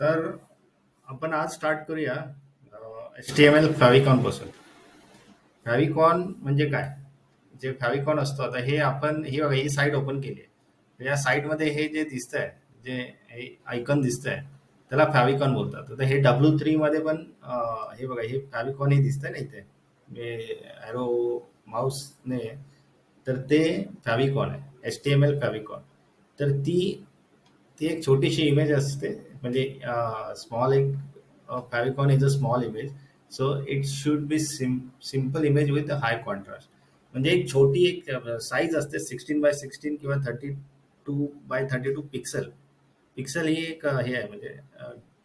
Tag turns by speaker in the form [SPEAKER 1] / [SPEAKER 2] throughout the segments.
[SPEAKER 1] तर आपण आज स्टार्ट करूया HTML फॅव्हिकॉन पासून. फॅव्हिकॉन म्हणजे काय? जे फॅव्हिकॉन असतो, आता हे आपण ही बघा, ही साईट ओपन केली आहे. तर या साईटमध्ये हे जे दिसतंय, जे हे आयकॉन दिसतंय, त्याला फॅव्हिकॉन बोलतात. तर हे W3 मध्ये पण हे बघा, हे फॅव्हिकॉन हे दिसतंय ना इथे, ॲरो माऊसने, तर ते फॅव्हिकॉन आहे, HTML फॅव्हिकॉन. तर ती ती एक छोटीशी इमेज असते, म्हणजे स्मॉल एक favicon is a small image. So it should be simple image with high contrast. म्हणजे एक छोटी एक साईज असते, 16x16 किंवा 32x32 पिक्सल. पिक्सल ही एक हे आहे, म्हणजे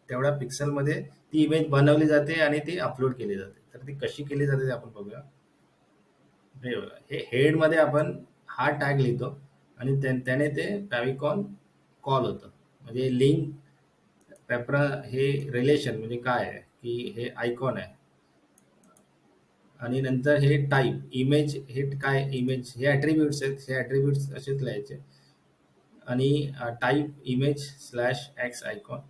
[SPEAKER 1] तेवढ्या पिक्सलमध्ये ती इमेज बनवली जाते आणि ती अपलोड केली जाते. तर ती कशी केली जाते ते आपण बघूया. हे बघा, हे हेडमध्ये आपण हा टॅग लिहितो आणि त्याने ते फॅव्हिकॉन कॉल होतं. म्हणजे लिंक हे रिलेशन म्हणजे काय आहे, की हे आयकॉन आहे आणि नंतर हे टाईप इमेज, हे काय इमेज, हे ॲट्रिब्यूट्स आहेत, हे ॲट्रिब्यूट्स असेच लिहायचे. आणि type image slash x icon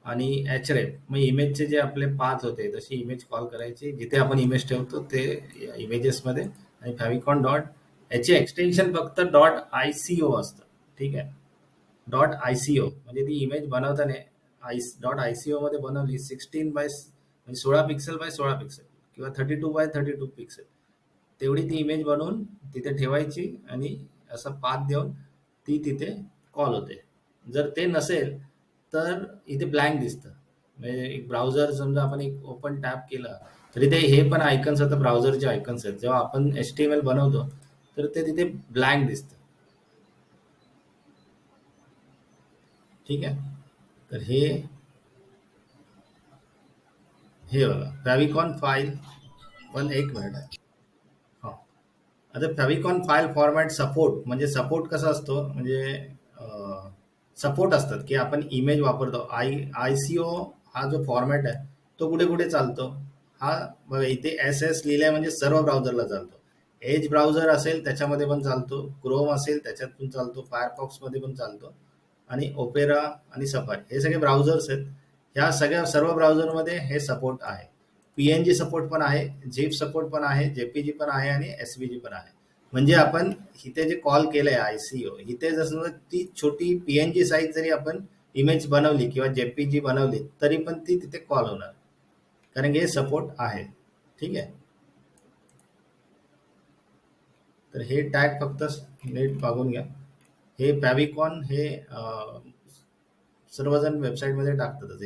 [SPEAKER 1] आणि href. मग इमेजचे जे आपले पाथ होते तशी इमेज कॉल करायची, जिथे आपण इमेज ठेवतो ते इमेजेसमध्ये. आणि फॅव्हिकॉन डॉट, याचे एक्सटेन्शन फक्त .ico असतं. ठीक आहे, .ico म्हणजे ती इमेज बनवताना .ico मध्ये बनवली, 16x16 किंवा 32x32 तेवढी ती इमेज बनवून तिथे ठेवायची आणि असा पाथ देऊन ती तिथे कॉल होते. जर ते नसेल तर इथे ब्लँक दिसतं. म्हणजे एक ब्राउझर समजा आपण एक ओपन टॅब केला, तरी ते हे पण आयकन्स आता ब्राउझरचे आयकन्स आहेत. जेव्हा आपण HTML बनवतो तर ते तिथे ब्लँक दिसतं. ठीक आहे, तर हे हे बघा फॅव्हिकॉन फाईल. पण एक मिनिट आहे. हा, आता फॅव्हिकॉन फाईल फॉर्मॅट सपोर्ट, म्हणजे सपोर्ट कसा असतो, म्हणजे सपोर्ट असतात की आपण इमेज वापरतो. ICO हा जो फॉर्मॅट आहे तो कुठे कुठे चालतो. हा बघा, इथे SS लिहिलाय म्हणजे सर्व ब्राउझरला चालतो. एज ब्राउझर असेल त्याच्यामध्ये पण चालतो, क्रोम असेल त्याच्यात पण चालतो, फायरफॉक्स मध्ये पण चालतो, आणि ओपेरा आणि सफारी हे सगळे ब्राउझर्स आहेत. ह्या सगळ्या सर्व ब्राउझरमध्ये हे सपोर्ट आहे. PNG सपोर्ट पण आहे, झिप सपोर्ट पण आहे, JPG पण आहे आणि SVG पण आहे. म्हणजे आपण इथे जे कॉल केलंय ICO, इथे जसं ती छोटी PNG साईज जरी आपण इमेज बनवली किंवा JPG बनवली तरी पण ती तिथे कॉल होणार, कारण की हे सपोर्ट आहे. ठीक आहे, तर हे टॅग फक्त नीट बघून घ्या. हे फॅव्हिकॉन हे सर्वजण वेबसाईटमध्ये टाकतातच.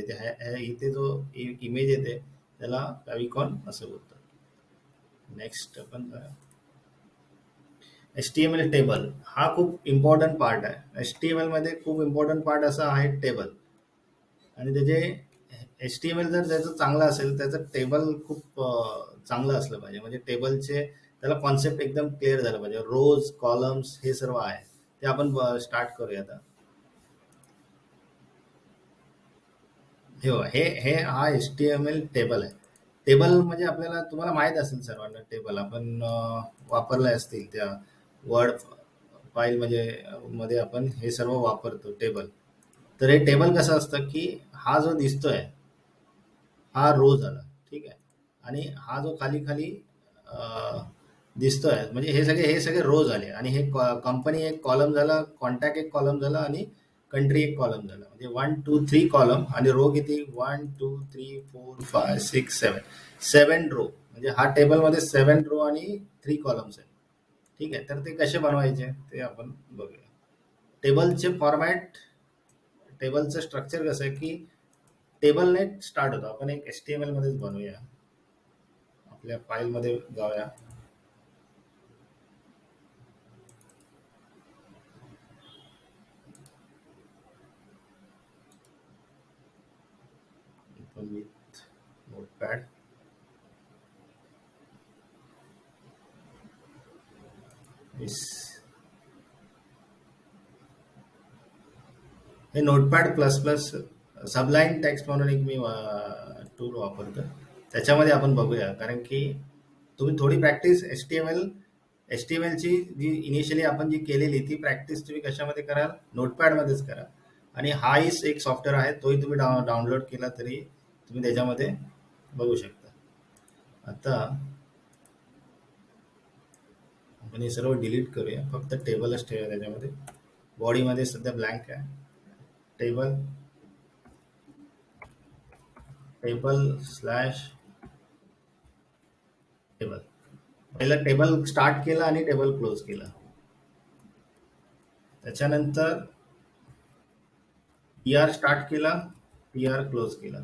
[SPEAKER 1] इथे जो इमेज येते त्याला फॅव्हिकॉन असं बोलतात. नेक्स्ट आपण HTML टेबल हा खूप इम्पॉर्टंट पार्ट आहे. HTML मध्ये खूप इम्पॉर्टंट पार्ट असा आहे टेबल. आणि त्याचे HTML जर त्याचं चांगलं असेल, त्याचं टेबल खूप चांगलं असलं पाहिजे. म्हणजे टेबलचे त्याला कॉन्सेप्ट एकदम क्लिअर झालं पाहिजे. रोज, कॉलम्स हे सर्व आहे, ते आपण स्टार्ट करूया आता. हे बघा, हे हे हा HTML टेबल आहे. टेबल म्हणजे आपल्याला, तुम्हाला माहित असेल सर्वांना, टेबल आपण वापरले असतील त्या वर्ड फाईल मध्ये आपण हे सर्व वापरतो टेबल. तर हे टेबल कसं असतं, की हा जो दिसतोय हा रो झाला. ठीक आहे, आणि हा जो खाली खाली अं, दिसतोय, म्हणजे हे सगळे रो झाले. आणि हे कंपनी एक कॉलम झाला, कॉन्टॅक्ट एक कॉलम झाला आणि कंट्री एक कॉलम झाला. म्हणजे 1 2 3 कॉलम आणि रो किती, 1 2 3 4 5 6 7 7 रो. म्हणजे हा टेबलमध्ये 7 रो आणि 3 कॉलम्स आहेत. ठीक आहे, तर ते कसे बनवायचे ते आपण बघूया. टेबलचे फॉर्मॅट, टेबलचं स्ट्रक्चर कसं आहे, की टेबलने स्टार्ट होतो. आपण एक HTML मध्येच बनवूया, आपल्या फाईलमध्ये जाऊया. With notepad. हे नोटपॅड प्लस प्लस सबलाईन टेक्स्ट म्हणून एक मी टूल वापरतो, त्याच्यामध्ये आपण बघूया. कारण की तुम्ही थोडी प्रॅक्टिस HTML ची जी इनिशियली आपण जी केलेली ती प्रॅक्टिस तुम्ही कशामध्ये कराल, नोटपॅडमध्येच करा. आणि हाही एक सॉफ्टवेअर आहे, तोही तुम्ही डाउनलोड केला तरी तुम्ही त्याच्यामध्ये बघू शकता. आता आपण हे सर्व डिलीट करूया, फक्त टेबलच ठेवूया त्याच्यामध्ये. बॉडीमध्ये सध्या ब्लँक आहे. Table table slash table. पहिला टेबल स्टार्ट केला आणि टेबल क्लोज केला. त्याच्यानंतर टी आर स्टार्ट केला, टी आर क्लोज केला.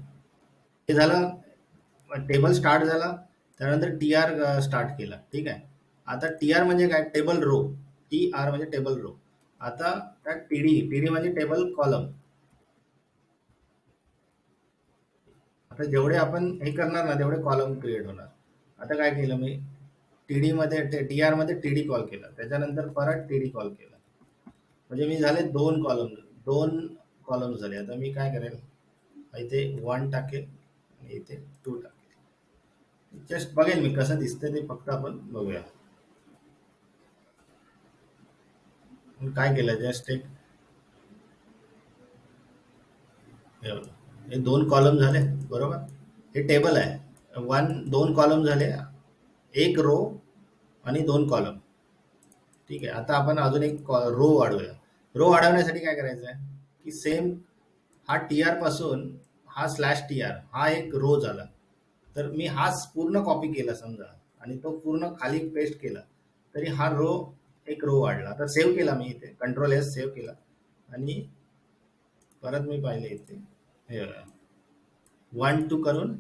[SPEAKER 1] हे झालं, टेबल स्टार्ट झाला, त्यानंतर टी आर स्टार्ट केला. ठीक आहे. आता टी आर म्हणजे काय? Table row. टी आर म्हणजे टेबल रो. आता त्या टीडी, टीडी म्हणजे टेबल कॉलम. आता जेवढे आपण हे करणार ना तेवढे कॉलम क्रिएट होणार. आता काय केलं मी, टीडी मध्ये टी आर मध्ये टीडी कॉल केला, त्याच्यानंतर परत टीडी कॉल केला, म्हणजे मी झाले दोन कॉलम झाले. आता मी काय करेल, इथे 1 टाकेल आणि इथे 2 टाकेल. जस्ट बघेल मी कसं दिसतंय ते, फक्त आपण बघूया. काय केलं, जस्ट एक हे 2 कॉलम झाले, बरोबर. हे टेबल आहे. 2 कॉलम झाले, 1 रो आणि 2 कॉलम. ठीक आहे. आता आपण अजून एक रो वाढवूया. रो वाढवण्यासाठी काय करायचं आहे की सेम हा टी आर पासून हा स्लॅश टी आर हा एक रो झाला, तर मी हाच पूर्ण कॉपी केला समजा आणि तो पूर्ण खाली पेस्ट केला, तरी हा रो एक रो वाढला. तर सेव्ह केला मी इथे, कंट्रोल एस सेव्ह केला आणि परत मी पाहिले इथे हे 1-2 करून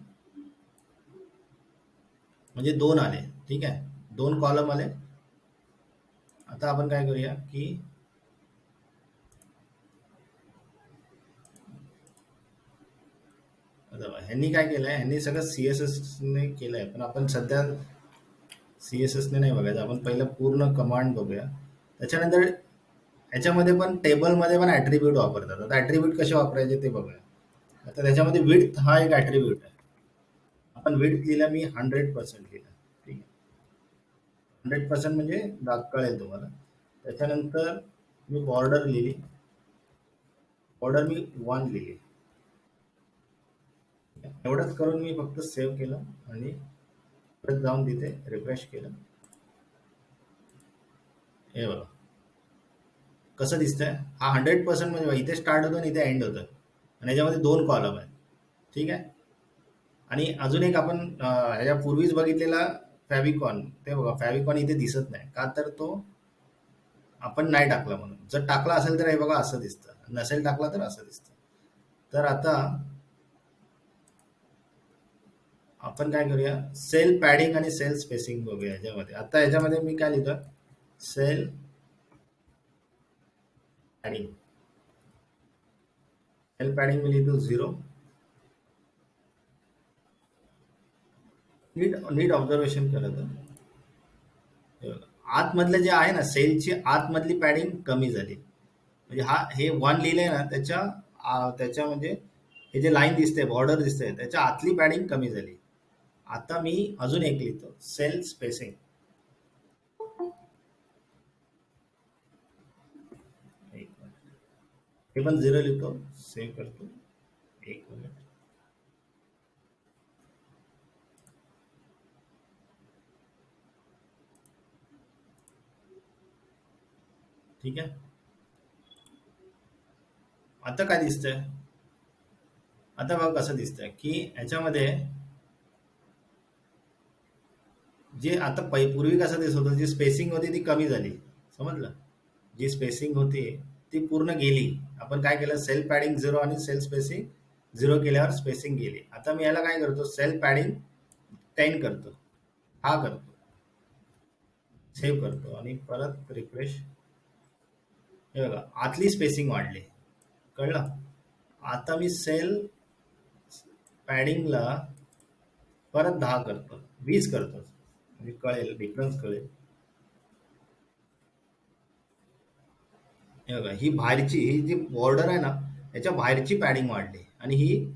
[SPEAKER 1] म्हणजे 2 आले. ठीक आहे, 2 कॉलम आले. आता आपण काय करूया की ह्यांनी काय केलंय, ह्यांनी सगळं सीएसएस ने केलंय, पण आपण सध्या सीएसएस ने नाही बघायचं. आपण पहिलं पूर्ण कमांड बघूया. त्याच्यानंतर ह्याच्यामध्ये पण टेबलमध्ये पण ॲट्रिब्यूट वापरतात. आता ॲट्रिब्यूट कसे वापरायचे ते बघूया. आता त्याच्यामध्ये विड्थ हा एक ॲट्रिब्यूट आहे. आपण विड्थ लिहिला, मी 100% लिहिला. ठीक आहे, 100% म्हणजे कळेल तुम्हाला. त्याच्यानंतर मी बॉर्डर लिहिली, बॉर्डर मी 1 लिहिली. एवढंच करून मी फक्त सेव्ह केलं आणि परत जाऊन तिथे रिफ्रेश केलं. हे बघा कसं दिसतंय. हा 100% म्हणजे इथे स्टार्ट होतं आणि इथे एंड होतं आणि याच्यामध्ये 2 कॉलम आहेत. ठीक आहे. आणि अजून एक आपण ह्याच्या पूर्वीच बघितलेला फॅविकॉन, ते बघा फॅविकॉन इथे दिसत नाही का, तर तो आपण नाही टाकला म्हणून. जर टाकला असेल तर हे बघा असं दिसतं, नसेल टाकला तर असं दिसतं. तर आता आपण काय करूया, सेल पॅडिंग आणि सेल स्पेसिंग बघूया ह्याच्यामध्ये. आता ह्याच्यामध्ये मी काय लिहितो, सेल पॅडिंग. सेल पॅडिंग मी लिहितो 0. नीट नीट ऑब्झर्वेशन करत, आतमधले जे आहे ना सेलची आतमधली पॅडिंग कमी झाली. म्हणजे हे 1 लिहिलंय ना, त्याच्या म्हणजे हे जे लाईन दिसते, बॉर्डर दिसते, त्याच्या आतली पॅडिंग कमी झाली. आता मी अजून एक लिहितो, सेल स्पेसिंग. हे पण 0 लिहितो, सेव्ह करतो. एक मिनिट. ठीक आहे. आता काय दिसतंय, आता बघा कसं दिसतंय की ह्याच्यामध्ये जे आता पूर्वी कसं दिसत होतं, जी स्पेसिंग होती ती कमी झाली. समजलं, जी स्पेसिंग होती ती पूर्ण गेली. आपण काय केलं, सेल पॅडिंग 0 आणि सेल स्पेसिंग 0 केल्यावर स्पेसिंग गेली. आता मी याला काय करतो, सेल पॅडिंग 10 करतो, हा करतो, सेव्ह करतो आणि परत रिफ्रेश. हे बघा आतली स्पेसिंग वाढली, कळलं. आता मी सेल पॅडिंगला परत 10 करतो, 20 करतो, म्हणजे कळेल, डिफरन्स कळेल. हे बघा, ही बाहेरची ही जी बॉर्डर आहे ना, याच्या बाहेरची पॅडिंग वाढली आणि ही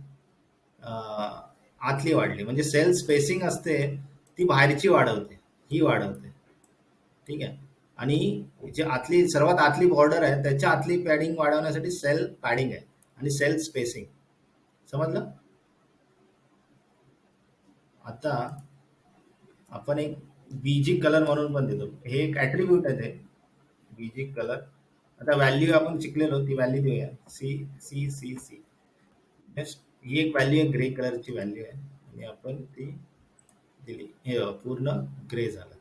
[SPEAKER 1] आतली वाढली. म्हणजे सेल स्पेसिंग असते ती बाहेरची वाढवते, ही वाढवते. ठीक आहे. आणि जी आतली सर्वात आतली बॉर्डर आहे त्याच्या आतली पॅडिंग वाढवण्यासाठी सेल पॅडिंग आहे. आणि सेल स्पेसिंग. समजलं? आता आपण एक बीजी कलर म्हणून पण देतो, हे एक ऍट्रिब्यूट आहे ते बीजी कलर. आता व्हॅल्यू आपण शिकलेलो, ती व्हॅल्यू देऊया C C C C. Just ही एक व्हॅल्यू आहे, ग्रे कलरची व्हॅल्यू आहे आणि आपण ती दिली, हे पूर्ण ग्रे झालं.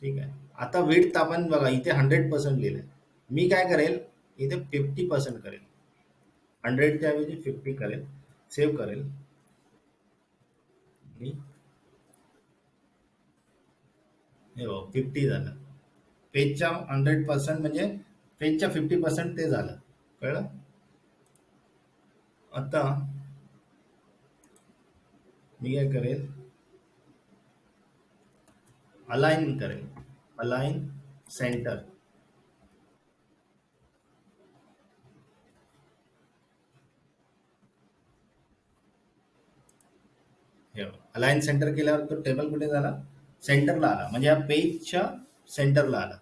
[SPEAKER 1] ठीक आहे. आता विड्थ आपण बघा इथे 100% लिहिलंय. मी काय करेल, इथे 50% करेल, 100च्या ऐवजी 50 करेल, सेव्ह करेल आणि हे 50 झालं. पेजच्या 100% म्हणजे पेजच्या 50% ते झालं. कळलं? आता मी काय करेल, अलाइन करेल, अलाइन सेंटर. हे अलाइन सेंटर केल्यावर तो टेबल कुठे झाला, सेंटरला आला, म्हणजे या पेजच्या सेंटरला आला.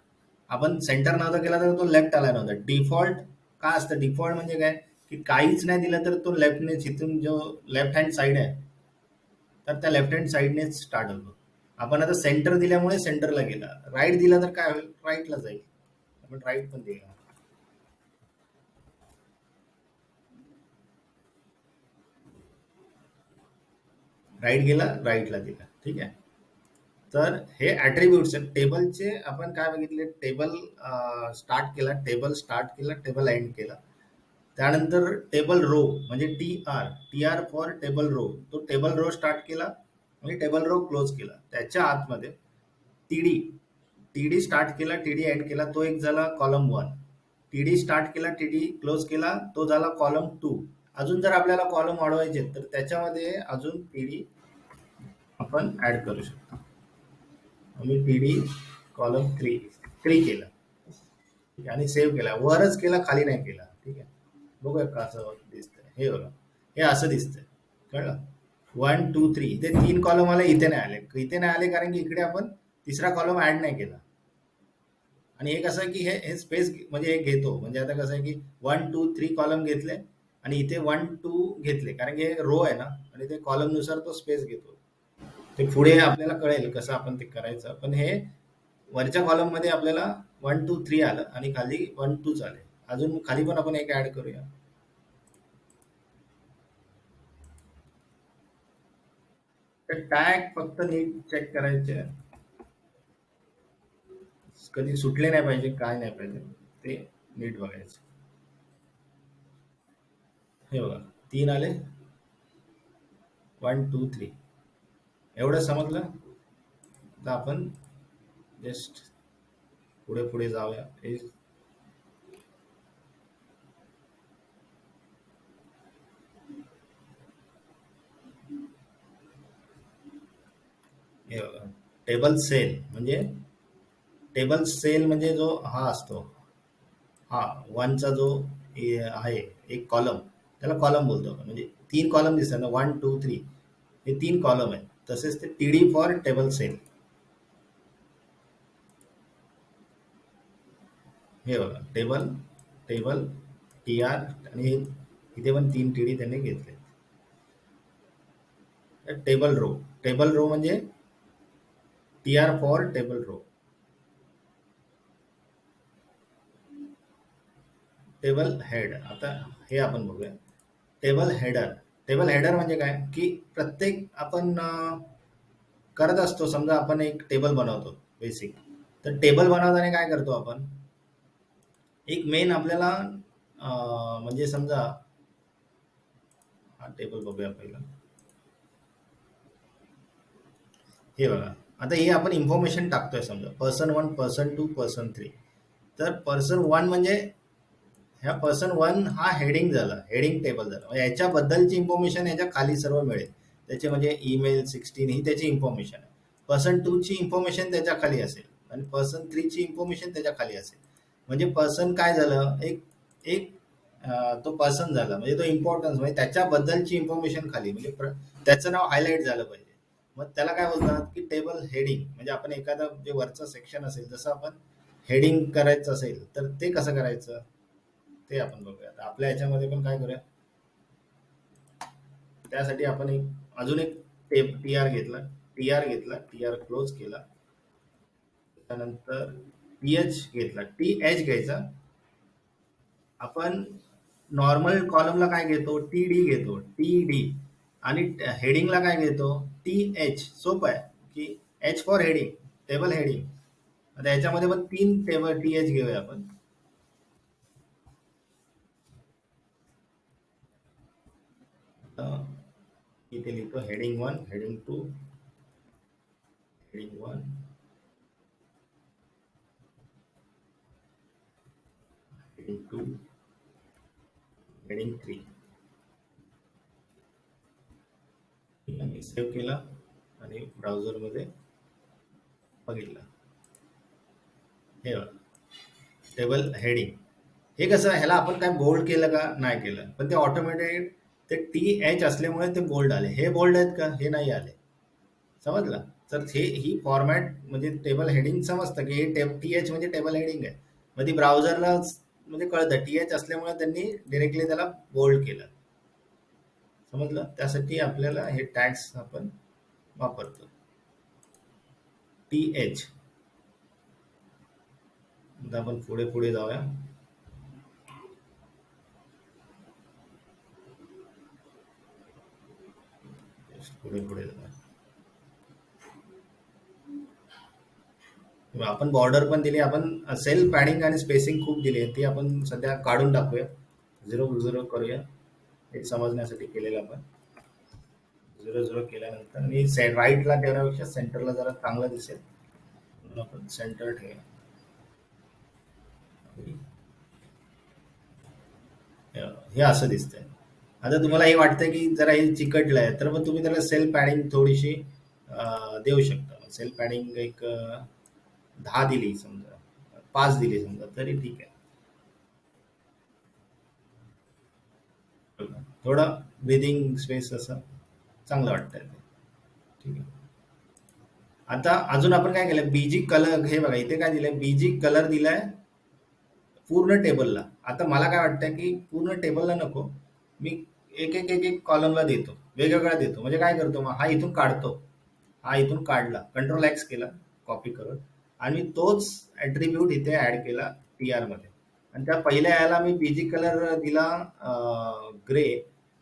[SPEAKER 1] आपण सेंटर नव्हता केला तर तो लेफ्ट आला नव्हता. डिफॉल्ट काय असतं, डिफॉल्ट म्हणजे काय की काहीच नाही दिलं तर तो लेफ्टने, जिथून जो लेफ्ट हँड साईड आहे तर त्या लेफ्ट हँड साईडनेच स्टार्ट होतो. आपण आता सेंटर दिल्यामुळे सेंटरला गेला, राईट दिला तर काय होईल, राईटला जाईल. आपण राईट पण देऊया, राईट गेला, राईटला दिला. ठीक आहे. तर हे ऍट्रिब्यूट्स आहेत टेबलचे. आपण काय बघितले, टेबल स्टार्ट केला, टेबल स्टार्ट केला, टेबल एंड केला. त्यानंतर टेबल रो म्हणजे T R for table row, तो टेबल रो स्टार्ट केला आणि टेबल रो क्लोज केला. त्याच्या आतमध्ये टीडी, टीडी स्टार्ट केला, टीडी एंड केला, तो एक झाला कॉलम 1. टीडी स्टार्ट केला, टीडी क्लोज केला, तो झाला कॉलम 2. अजून जर आपल्याला कॉलम वाढवायचे तर त्याच्यामध्ये अजून टीडी आपण ऍड करू शकतो. मी टीडी कॉलम 3 केला. ठीक आहे, आणि सेव्ह केला, वरच केला, खाली नाही केला. ठीक आहे. बघूया कसं दिसतंय, हे बघा, हे असं दिसतंय. कळलं? 1 2 3 इथे 3 कॉलम आले, इथे नाही आले. इथे नाही आले कारण की इकडे आपण तिसरा कॉलम ऍड नाही केला. आणि एक असं की हे स्पेस म्हणजे हे घेतो, म्हणजे आता कसं आहे की 1 2 3 कॉलम घेतले आणि इथे 1 2 घेतले कारण की हे रो आहे ना, आणि ते कॉलम नुसार तो स्पेस घेतो. ते पुढे आपल्याला कळेल कसं आपण ते करायचं. पण हे वरच्या कॉलम मध्ये आपल्याला 1 2 3 आलं आणि खाली 1 2 आले. अजून खाली पण आपण एक ऍड करूया. तर टॅग फक्त नीट चेक करायचे, कधी सुटले नाही पाहिजे, काय नाही पाहिजे, ते नीट बघायचं. हे बघा, 3 आले, 1 2 3, एवढं समजलं. आता आपण जस्ट पुढे पुढे जाऊया. हे बघा, टेबल सेल म्हणजे, टेबल सेल म्हणजे जो हा असतो, हा वनचा जो आहे एक कॉलम, त्याला कॉलम बोलतो आपण. म्हणजे 3 कॉलम दिसतात ना, 1 2 3, हे 3 कॉलम आहेत. तसेच ते टीडी फॉर टेबल सेल. हे बघा, टेबल, टेबल, टी आर, आणि इथे पण 3 टीडी त्यांनी घेतले. टेबल रो, टेबल रो म्हणजे T R for table row. Table head, आता हे आपण बघूया. टेबल हेडर, टेबल हेडर म्हणजे काय की प्रत्येक आपण करत असतो. समजा आपण एक टेबल बनवतो बेसिक, तर टेबल बनवताना काय करतो आपण, एक मेन आपल्याला म्हणजे समजा हा टेबल बघूया पहिला. हे बघा, आता हे आपण इन्फॉर्मेशन टाकतोय, समजा पर्सन 1, पर्सन 2, पर्सन 3. तर पर्सन 1 म्हणजे ह्या पर्सन 1 हा हेडिंग झाला, हेडिंग टेबल झाला. म्हणजे याच्याबद्दलची इन्फॉर्मेशन ह्याच्या खाली सर्व मिळेल. त्याचे म्हणजे ईमेल 16 ही त्याची इन्फॉर्मेशन आहे. पर्सन 2 ची इन्फॉर्मेशन त्याच्या खाली असेल आणि पर्सन 3 ची इन्फॉर्मेशन त्याच्या खाली असेल. म्हणजे पर्सन काय झालं, एक एक तो पर्सन झाला, म्हणजे तो इम्पॉर्टन्स, म्हणजे त्याच्याबद्दलची इन्फॉर्मेशन खाली, म्हणजे त्याचं नाव हायलाइट झालं पाहिजे. मग त्याला काय बोलतात की टेबल हेडिंग. म्हणजे आपण एखादा जे वरचं सेक्शन असेल, जसं आपण हेडिंग करायचं असेल तर ते कसं करायचं, ते आपण बघूया. आता आपल्या ह्याच्यामध्ये पण काय करूया, त्यासाठी आपण अजून एक टी आर घेतला. टी आर क्लोज केला. त्यानंतर टी एच घेतला. टी एच घ्यायचा. आपण नॉर्मल कॉलमला काय घेतो, टी डी घेतो, टी डी. आणि हेडिंगला काय घेतो, टी एच. सोपं आहे की H for heading, table heading. आता याच्यामध्ये पण 3 टेबल टी एच घेऊया आपण. इथे लिहितो heading 1, heading 2, heading 1, heading 2, heading 3. मी सेव्ह केला आणि ब्राउझरमध्ये बघितलं. हे टेबल हेडिंग. हे कसं, ह्याला आपण काय बोल्ड केलं का, नाही केलं, पण ते ऑटोमॅटिक ते टी एच असल्यामुळे ते बोल्ड आले. हे बोल्ड आहेत का, हे नाही आले. समजलं. तर ही फॉर्मॅट म्हणजे टेबल हेडिंग समजतं की हे टी एच म्हणजे टेबल हेडिंग आहे. मग ती ब्राउझरला म्हणजे कळतं टी एच असल्यामुळे त्यांनी डिरेक्टली त्याला बोल्ड केलं. समजलं. त्यासाठी आपल्याला हे टॅग्स आपण वापरतो. T H. आता आपण पुढे पुढे जाऊया. पुढे पुढे जाऊया. आपण बॉर्डर पण दिली. आपण सेल पॅडिंग आणि स्पेसिंग खूप दिली आहे, ती आपण सध्या काढून टाकूया. 0 करूया. हे समजण्यासाठी केलेलं आपण 0 केल्यानंतर आणि राईटला ठेवण्यापेक्षा सेंटरला जरा चांगलं दिसेल म्हणून आपण सेंटर ठेवूया. हे असं दिसतंय. आता तुम्हाला हे वाटतंय की जरा हे चिकटलं आहे, तर मग तुम्ही त्याला सेल पॅडिंग थोडीशी देऊ शकता. सेल पॅडिंग एक 10 दिली समजा, 5 दिली समजा, तरी ठीक आहे. थोडं ब्रिदिंग स्पेस असं चांगलं वाटतंय ते. ठीक आहे. आता अजून आपण काय केलं, बीजी कलर. हे बघा इथे काय दिलंय, बीजी कलर दिलाय पूर्ण टेबलला. आता मला काय वाटतं की पूर्ण टेबलला नको, मी एक एक एक एक कॉलमला देतो, वेगवेगळा देतो. म्हणजे काय करतो, मग हा इथून काढतो, हा इथून काढला, कंट्रोल एक्स केला कॉपी करून, आणि तोच ऍट्रिब्यूट इथे ऍड केला टी आर मध्ये. आणि त्या पहिल्या याला मी बीजी कलर दिला ग्रे,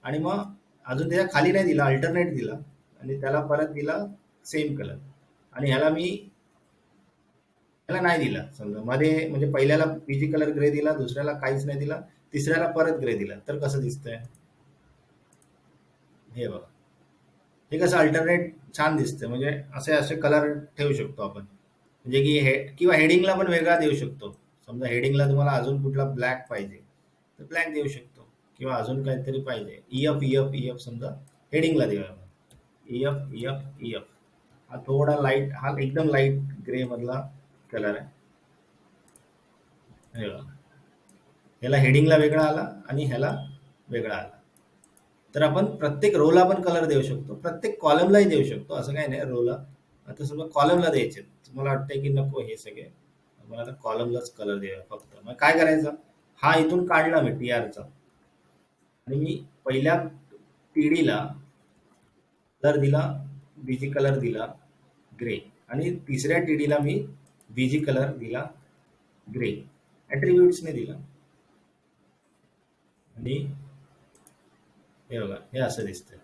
[SPEAKER 1] आणि मग अजून त्याच्या खाली नाही दिला, अल्टरनेट दिला, आणि त्याला परत दिला सेम कलर. आणि ह्याला मी ह्याला नाही दिला समजा मध्ये, म्हणजे पहिल्याला बीजी कलर ग्रे दिला, दुसऱ्याला काहीच नाही दिला, तिसऱ्याला परत ग्रे दिला, तर कसं दिसतंय हे बघा. हे कसं अल्टरनेट छान दिसतं. म्हणजे असे असे कलर ठेवू शकतो आपण. म्हणजे की किंवा हेडिंगला पण वेगळा देऊ शकतो. समजा हेडिंगला तुम्हाला अजून कुठला ब्लॅक पाहिजे तर ब्लॅक देऊ शकतो, किंवा अजून काहीतरी पाहिजे ईएफ समजा हेडिंगला देऊया. ईएफ हा थोडा लाईट, हा एकदम लाईट ग्रे मधला कलर आहे. हे बघा. ह्याला हेडिंगला वेगळा आला आणि ह्याला वेगळा आला. तर आपण प्रत्येक रोला पण कलर देऊ शकतो, प्रत्येक कॉलमलाही देऊ शकतो, असं काही नाही. रोला आता समजा कॉलमला द्यायचे, मला वाटतंय की नको हे सगळे, मला आता कॉलमलाच कलर द्यावा फक्त. मग काय करायचं, हा इथून काढला मी टी आरचा, आणि मी पहिल्या टीडीला कलर दिला, बीजी कलर दिला ग्रे, आणि तिसऱ्या टीडीला मी बीजी कलर दिला ग्रे, ऍट्रिब्यूट्सने दिला. आणि हे बघा, हे असं दिसतंय.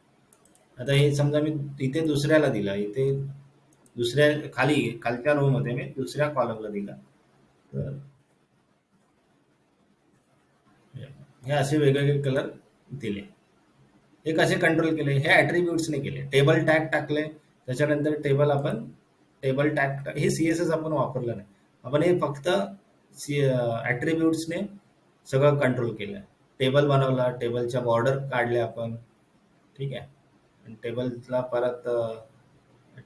[SPEAKER 1] आता हे समजा मी इथे दुसऱ्याला दिला, इथे दुसऱ्या खालच्या रो मध्ये मी दुसऱ्या कॉलमला दिला, तर हे असे वेगवेगळे कलर दिले. हे कसे कंट्रोल केले, हे ऍट्रिब्यूट्सने केले. टेबल टॅग टाकले, त्याच्यानंतर टेबल टॅग, हे सीएसएस आपण वापरलं नाही, आपण हे फक्त ऍट्रिब्यूट्सने सगळं कंट्रोल केलं. टेबल बनवला, टेबलच्या बॉर्डर काढल्या आपण, ठीक आहे. आणि टेबलला परत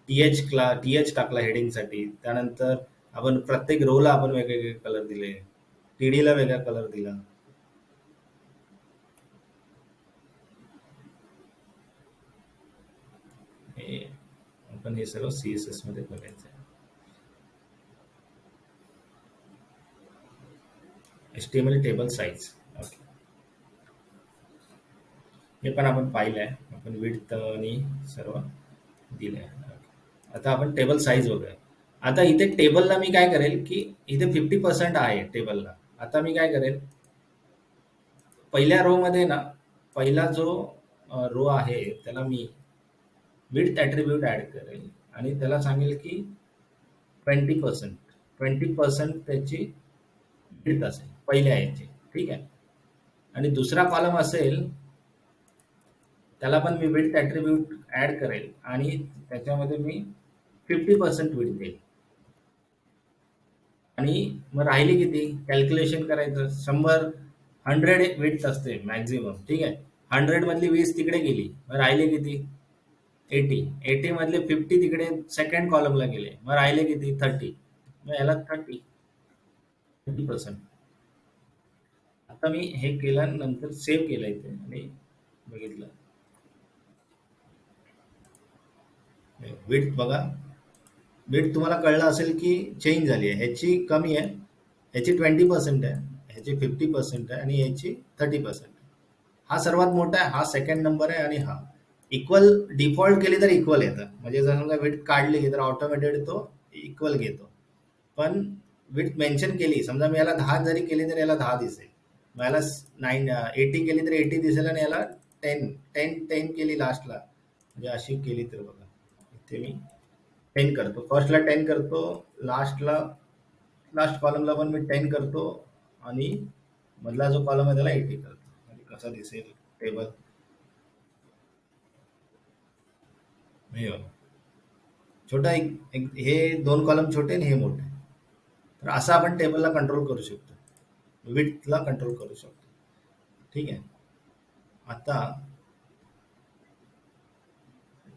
[SPEAKER 1] टीएच टाकला हेडिंगसाठी. त्यानंतर आपण प्रत्येक रोला आपण वेगवेगळे कलर दिले, टीडीला वेगळा कलर दिला. हे आपण हे सर्व सीएसएस मध्ये बघायचं आहे. HTML table size. ओके. हे पण आपण पाहिलंय. आपण विड्थ आणि सर्व दिलंय. आता आपण टेबल साईज बघूया. आता इथे टेबलला मी काय करेल, की इथे 50% आहे टेबलला. आता मी काय करेल, पहिल्या रो मध्ये ना, पहिला जो रो आहे त्याला मी विड्थ ॲट्रिब्यूट ऍड करेल आणि त्याला सांगेल की 20%. 20% त्याची विड्थ असेल पहिल्या याची. ठीक आहे. आणि दुसरा कॉलम असेल, त्याला पण मी विड्थ ॲट्रिब्यूट ऍड करेल आणि त्याच्यामध्ये मी 50% विड्थ देईल. आणि मग राहिली किती कॅल्क्युलेशन करायचं. 100 विड्थ असते मॅक्झिमम. ठीक आहे. 100 मधली 20 तिकडे गेली, मग राहिले किती 80. 80 मधले 50 तिकडे सेकंड कॉलमला गेले, मग राहिले किती 30. मग याला 30% आता मी हे केल्यानंतर सेव्ह केलं इथे आणि बघितलं विड्थ बघा. विड्थ तुम्हाला कळलं असेल की चेंज झाली आहे. ह्याची कमी आहे, ह्याची 20% आहे, ह्याची 50% आहे आणि ह्याची 30% आहे. हा सर्वात मोठा आहे, हा सेकंड नंबर आहे आणि हा इक्वल डिफॉल्ट केली तर इक्वल येतं. म्हणजे जर समजा विड्थ काढली तर ऑटोमॅटेड तो इक्वल घेतो. पण विड्थ मेन्शन केली, समजा मी याला 10 जरी केली तर याला 10 दिसेल. मग याला 80 केली तर 80 दिसेल आणि याला 10 केली लास्टला, म्हणजे अशी केली तर बघा इथे मी 10 करतो. फर्स्टला 10 करतो, लास्टला लास्ट कॉलमला पण मी 10 करतो आणि मधला जो कॉलम आहे त्याला 80 करतो. म्हणजे कसा दिसेल टेबल हे बघा. छोटा हे दोन कॉलम छोटे आणि हे मोठे. तर असं आपण टेबलला कंट्रोल करू शकतो, विड्थला कंट्रोल करू शकतो. ठीक आहे. आता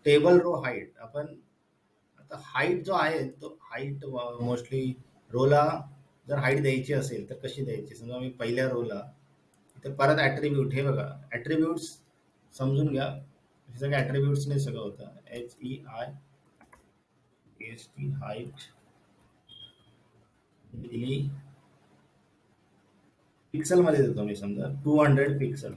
[SPEAKER 1] टेबल रो हाईट आपण, आता हाईट जो आहे तो हाईट मोस्टली रोला जर हाईट द्यायची असेल तर कशी द्यायची. समजा मी पहिल्या रोला इथे परत ॲट्रिब्यूट, हे बघा ॲट्रिब्यूट्स समजून घ्या. हे सगळं ॲट्रिब्यूट्सने सगळं होतं. HEIST हाईट दिली पिक्सल मध्ये देतो मी, समजा 200 पिक्सल.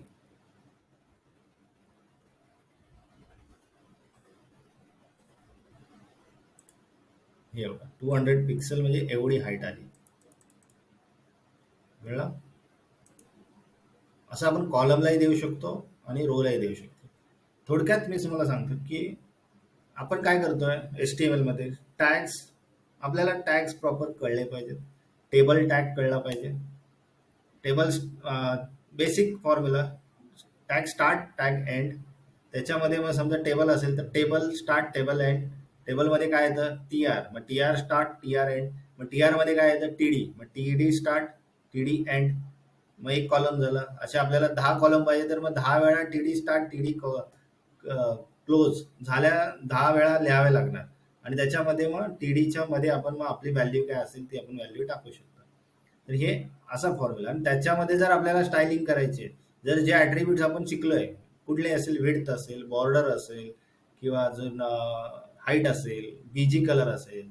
[SPEAKER 1] हे बघा 200 पिक्सल म्हणजे एवढी हाईट आली. कळलं. असं आपण कॉलमलाही देऊ शकतो आणि रोलाही देऊ शकतो. थोडक्यात मी तुम्हाला सांगतो की आपण काय करतोय एच टी एम एल मध्ये टॅग्स. आपल्याला टॅग्स प्रॉपर कळले पाहिजेत. टेबल टॅग कळला पाहिजे. Table basic formula, tag start tag end. त्याच्यामध्ये मग समजा टेबल असेल तर टेबल स्टार्ट टेबल एंड. टेबलमध्ये काय येतं टी आर, मग T R start T R end. मग टी आर मध्ये काय येतं टी डी, मग T D start T D end. मग एक कॉलम झाला. असे आपल्याला 10 कॉलम पाहिजे तर मग 10 वेळा T D start T D close झाल्या 10 वेळा लिहावे लागणार. आणि त्याच्यामध्ये मग टी डीच्या मध्ये आपण मग आपली व्हॅल्यू काय असेल ती आपण व्हॅल्यू टाकू शकतो. तर हे असा फॉर्म्युला. आणि त्याच्यामध्ये जर आपल्याला स्टायलिंग करायची, जर जे ॲट्रिब्यूट्स आपण शिकलोय कुठले असेल, विड्थ असेल, बॉर्डर असेल किंवा अजून हाईट असेल, बीजी कलर असेल,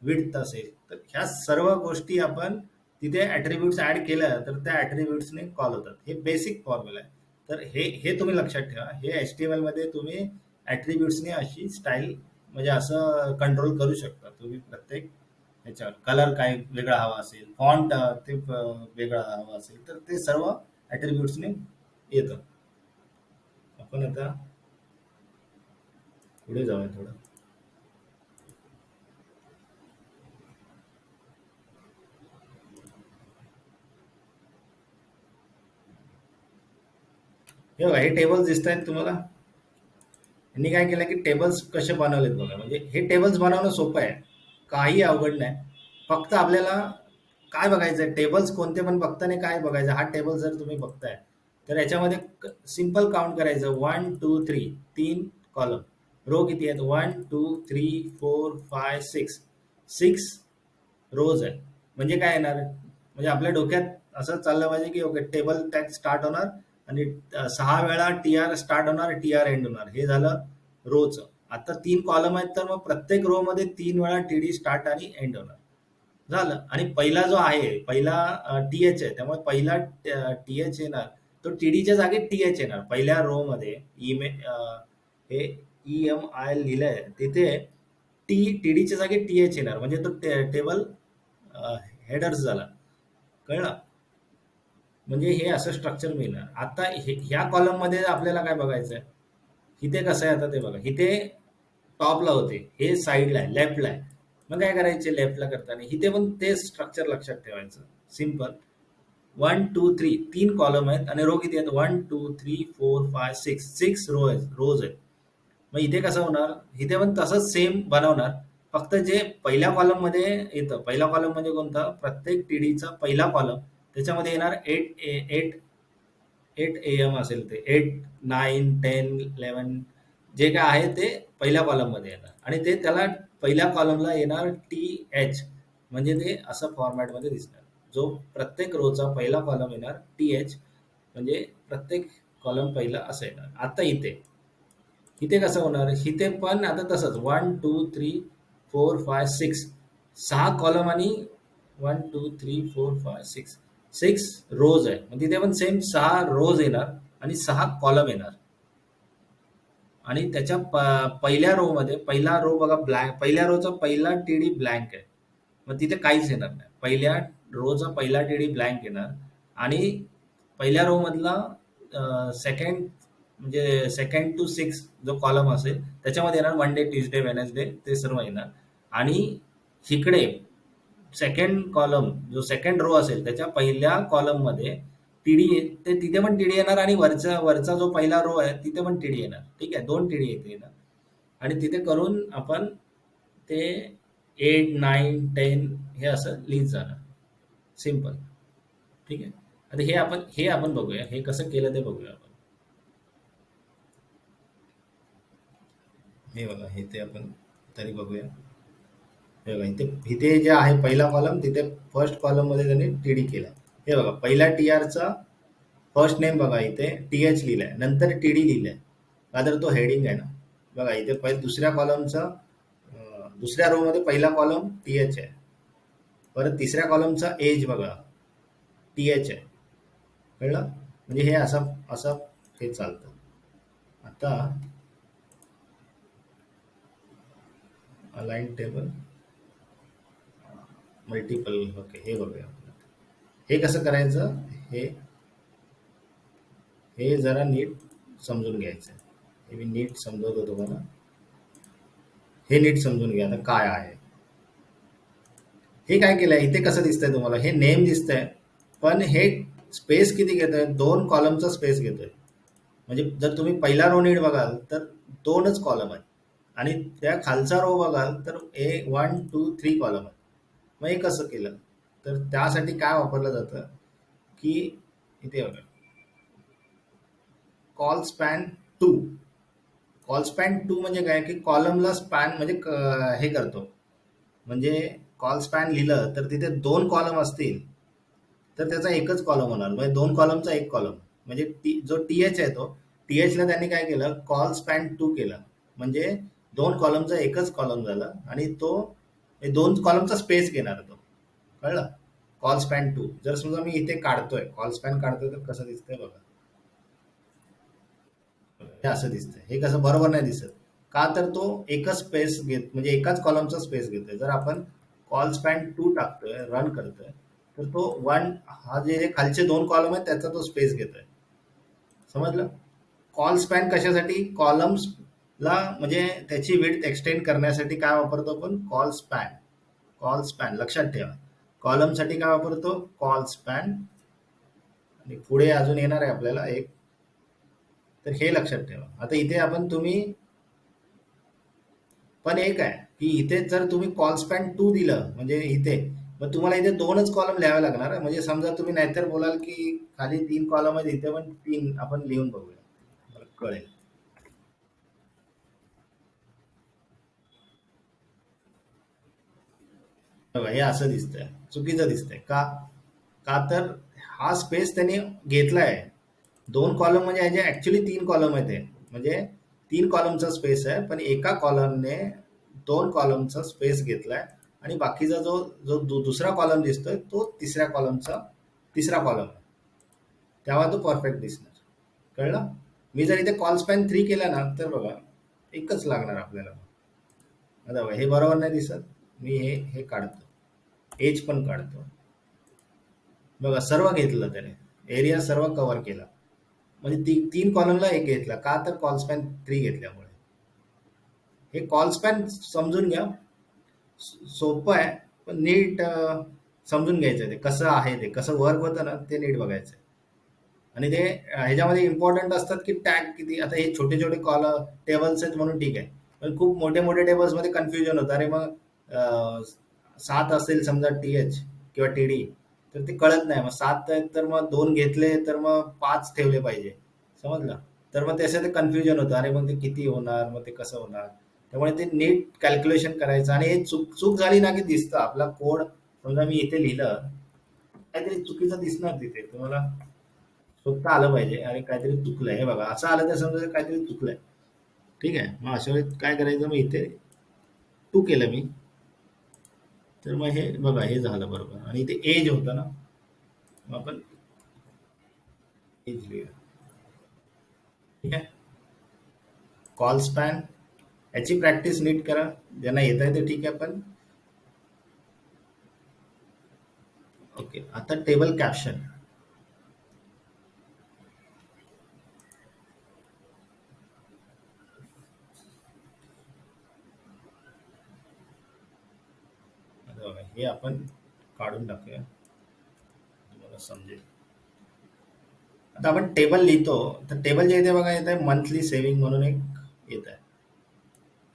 [SPEAKER 1] विड्थ असेल, तर ह्या सर्व गोष्टी आपण तिथे ॲट्रिब्यूट्स ऍड केल्या तर त्या ॲट्रिब्यूट्सने कॉल होतात. हे बेसिक फॉर्म्युला आहे. तर हे हे तुम्ही लक्षात ठेवा. हे एच टी एम एल मध्ये तुम्ही ॲट्रिब्यूट्सने अशी स्टाईल म्हणजे असं कंट्रोल करू शकता तुम्ही. प्रत्येक ह्याच्यावर कलर काय वेगळा हवा असेल, फॉन्ट ते वेगळा हवा असेल, तर ते सर्व ॲट्रिब्यूट्सने येतं. आपण आता पुढे जाऊया थोडं. हे बघा, हे टेबल्स दिसत आहेत तुम्हाला. यांनी काय केलं की टेबल्स कसे बनवलेत बघा. म्हणजे हे टेबल्स बनवणं सोपं आहे, काही अवघड नाही. फक्त आपल्याला काय बघायचं आहे, टेबल्स कोणते पण बघताना काय बघायचं. हा टेबल जर तुम्ही बघताय तर याच्यामध्ये सिंपल काउंट करायचं 1 2 3, 3 कॉलम. रो किती आहेत 1 2 3 4 5 6, 6 रोज आहे. म्हणजे काय येणार, म्हणजे आपल्या डोक्यात असं चाललं पाहिजे की ओके टेबल टॅग स्टार्ट होणार आणि 6 वेळा टी आर स्टार्ट होणार, टी आर एंड होणार. हे झालं रोचं. आता 3 कॉलम आहेत तर मग प्रत्येक रो मध्ये 3 वेळा टी डी स्टार्ट आणि एंड होणार. झालं. आणि पहिला जो आहे पहिला टी एच आहे, त्यामुळे पहिला टी एच येणार तो टीडीच्या जागी टीएच येणार पहिल्या रो मध्ये. हे EMI लिहिलंय तिथे टीडीच्या जागी टीएच येणार म्हणजे तो टेबल हेडर्स झाला. कळलं? म्हणजे हे असं स्ट्रक्चर मिळणार. आता ह्या कॉलम मध्ये आपल्याला काय बघायचं आहे, इथे कसं आहे आता ते बघा. इथे टॉपला होते, हे साईडला आहे, लेफ्टला आहे. मग काय करायचे लेफ्टला करताना इथे पण तेच स्ट्रक्चर लक्षात ठेवायचं. सिम्पल. 1 2 3 तीन कॉलम आहेत आणि रो किती आहेत? 1 2 3 4 5 6 रोज आहेत. मग इथे कसं होणार? इथे पण तसंच सेम बनवणार. फक्त जे पहिल्या कॉलम मध्ये येतं, पहिला कॉलम म्हणजे कोणता? प्रत्येक टीडीचा पहिला कॉलम त्याच्यामध्ये येणार 8 AM असेल ते 8 9 10 11 जे काय आहे ते पहिल्या कॉलम मध्ये येणार आणि ते त्याला पहिल्या कॉलमला येणार TH म्हणजे ते असं फॉर्मॅट मध्ये दिसणार. जो प्रत्येक रोचा पहिला कॉलम येणार TH म्हणजे प्रत्येक कॉलम पहिला असं येणार. आता इथे इथे कसं होणार? इथे पण आता तसंच 1 2 3 4 5 6 सहा कॉलम आणि 1 2 3 4 5 6 सिक्स रोज आहे. मग तिथे पण सेम 6 रोज येणार आणि 6 कॉलम येणार. आणि त्याच्या पहिल्या रो मध्ये पहिला रो बघा ब्लँक, पहिल्या रोचा पहिला टीडी ब्लँक आहे. मग तिथे काहीच येणार नाही. पहिल्या रोचा पहिला टीडी ब्लँक येणार आणि पहिल्या रो मधला सेकंड म्हणजे सेकंड टू सिक्स जो कॉलम असेल त्याच्यामध्ये येणार मंडे ट्युजडे वेनसडे ते सर्व येणार. आणि इकडे सेकंड कॉलम जो सेकंड रो असेल त्याच्या पहिल्या कॉलम मध्ये टीडी ते तिथे पण टीडी येणार आणि वरचा वरचा जो पहिला रो आहे तिथे पण टीडी येणार. ठीक आहे, 2 टीडी येते येणार. आणि तिथे करून आपण ते 8 9 10 हे असं लिहित जाणार. सिम्पल. ठीक आहे. आता हे आपण बघूया, हे कसं केलं ते बघूया आपण. हे बघा, हे ते आपण तरी बघूया. हे बघा, इथे इथे जे आहे पहिला कॉलम तिथे फर्स्ट कॉलम मध्ये त्यांनी टीडी केला. हे बघा, पहिल्या टीआरचा फर्स्ट नेम बघा इथे TH लिहिलाय, नंतर टीडी लिहिलाय का तर तो हेडिंग आहे ना. बघा इथे दुसऱ्या कॉलमचा दुसऱ्या रो मध्ये पहिला कॉलम TH आहे. परत तिसऱ्या कॉलमचा एज बघा TH आहे. कळलं? म्हणजे हे असं असं हे चालतं. आता अलाइन टेबल मल्टिपल. ओके, हे बघूया आपण. हे कसं करायचं हे हे जरा नीट समजून घ्यायचं. हे मी नीट समजवतो तुम्हाला. हे नीट समजून घ्या आता काय आहे. हे काय केलंय इथे कसं दिसतंय तुम्हाला? हे नेम दिसतंय पण हे स्पेस किती घेतोय? 2 कॉलमचा स्पेस घेतोय. म्हणजे जर तुम्ही पहिला रो नीट बघाल तर 2च कॉलम आहेत आणि त्या खालचा रो बघाल तर 1 2 3 कॉलम आहेत. मग हे कसं केलं? तर त्यासाठी काय वापरलं जातं की इथे बघा, col span two. Col span two म्हणजे काय की कॉलमला स्पॅन म्हणजे हे करतो. म्हणजे कॉल स्पॅन लिहिलं तर तिथे 2 कॉलम असतील तर त्याचा एकच कॉलम होणार. म्हणजे 2 कॉलमचा एक कॉलम म्हणजे जो TH आहे तो TH ला त्यांनी काय केलं? कॉल स्पॅन टू केलं. म्हणजे 2 कॉलमचा एकच कॉलम झाला आणि तो 2 कॉलमचा स्पेस घेणार तो. कळलं? Col span two. जर समजा मी इथे काढतोय कॉल स्पॅन काढतोय तर कसं दिसतंय बघा. हे असं दिसतंय. हे कसं बरोबर नाही दिसत का तर तो एकच स्पेस घेत म्हणजे एकाच कॉलमचा स्पेस घेतोय. जर आपण कॉल स्पॅन टू टाकतोय रन करतोय तर तो हा जे खालचे 2 कॉलम आहेत त्याचा तो स्पेस घेतोय. समजलं? कॉल स्पॅन कशासाठी? कॉलम्स ला म्हणजे त्याची विड्थ एक्सटेंड करण्यासाठी काय वापरतो आपण? Call span. कॉल स्पॅन लक्षात ठेवा. कॉलम साठी काय वापरतो? Call span. आणि पुढे अजून येणार आहे आपल्याला एक, तर हे लक्षात ठेवा. आता इथे आपण तुम्ही पण एक आहे की इथे जर तुम्ही कॉल स्पॅन टू दिलं म्हणजे इथे मग तुम्हाला इथे 2च कॉलम लिहावे लागणार. म्हणजे समजा तुम्ही नाहीतर बोलाल की खाली 3 कॉलम आहेत इथे पण 3 आपण लिहून बघूया, मला कळेल. बघा, हे असं दिसतंय, चुकीचं दिसतंय का? का तर हा स्पेस त्याने घेतलाय. 2 कॉलम म्हणजे ह्याचे ऍक्च्युली 3 कॉलम आहेत. म्हणजे 3 कॉलमचा स्पेस आहे पण एका कॉलमने 2 कॉलमचा स्पेस घेतलाय आणि बाकीचा जो जो दुसरा कॉलम दिसतोय तो तिसऱ्या कॉलमचा तिसरा कॉलम आहे. तेव्हा तो परफेक्ट दिसणार. कळलं? मी जर इथे कॉल स्पॅन 3 केला ना, तर बघा एकच लागणार आपल्याला. आता बघा, हे बरोबर नाही दिसत. मी हे हे काढतो, एज पण काढतो. बघा सर्व घेतलं त्याने, एरिया सर्व कव्हर केला. म्हणजे 3 कॉलमला एक घेतला का, तर कॉल स्पॅन 3 घेतल्यामुळे. हे कॉल स्पॅन समजून घ्या. सोपं आहे, पण नीट समजून घ्यायचं ते कसं आहे, ते कसं वर्क होतं ना, ते नीट बघायचं. आणि ते ह्याच्यामध्ये इम्पॉर्टंट असतात की टॅग किती. आता हे छोटे छोटे टेबल्स आहेत म्हणून ठीक आहे, पण खूप मोठे मोठे टेबल्स मध्ये कन्फ्युजन होतं. अरे मग 7 असेल समजा TH किंवा TD, तर ते कळत नाही. मग 7 आहेत तर मग 2 घेतले तर मग 5 ठेवले पाहिजे, समजलं? तर मग त्याचं ते कन्फ्युजन होतं. अरे मग ते किती होणार, मग ते कसं होणार. त्यामुळे ते नीट कॅल्क्युलेशन करायचं. आणि हे चूक चूक झाली ना की दिसतं आपला कोड. समजा मी इथे लिहिलं, काहीतरी चुकीचं दिसणार तिथे तुम्हाला. स्वतः आलं पाहिजे, अरे काहीतरी चुकलंय, हे बघा असं आलं तर समजा काहीतरी चुकलंय. ठीक आहे, मग अशा वेळी काय करायचं, मग इथे 2 केलं मी, तर मग हे बघा हे झालं बरोबर. आणि इथे एज होतं ना, मग आपण एज लिहूया. ठीक आहे. कॉल स्पॅन याची प्रॅक्टिस नीट करा. ज्यांना येत आहे ते ठीक आहे, पण ओके. आता टेबल कॅप्शन. आता बघा हे आपण काढून टाकूया, तुम्हाला समजेल. आता आपण टेबल लिहितो, तर टेबल जे इथे बघा येत आहे मंथली सेव्हिंग म्हणून एक येत आहे.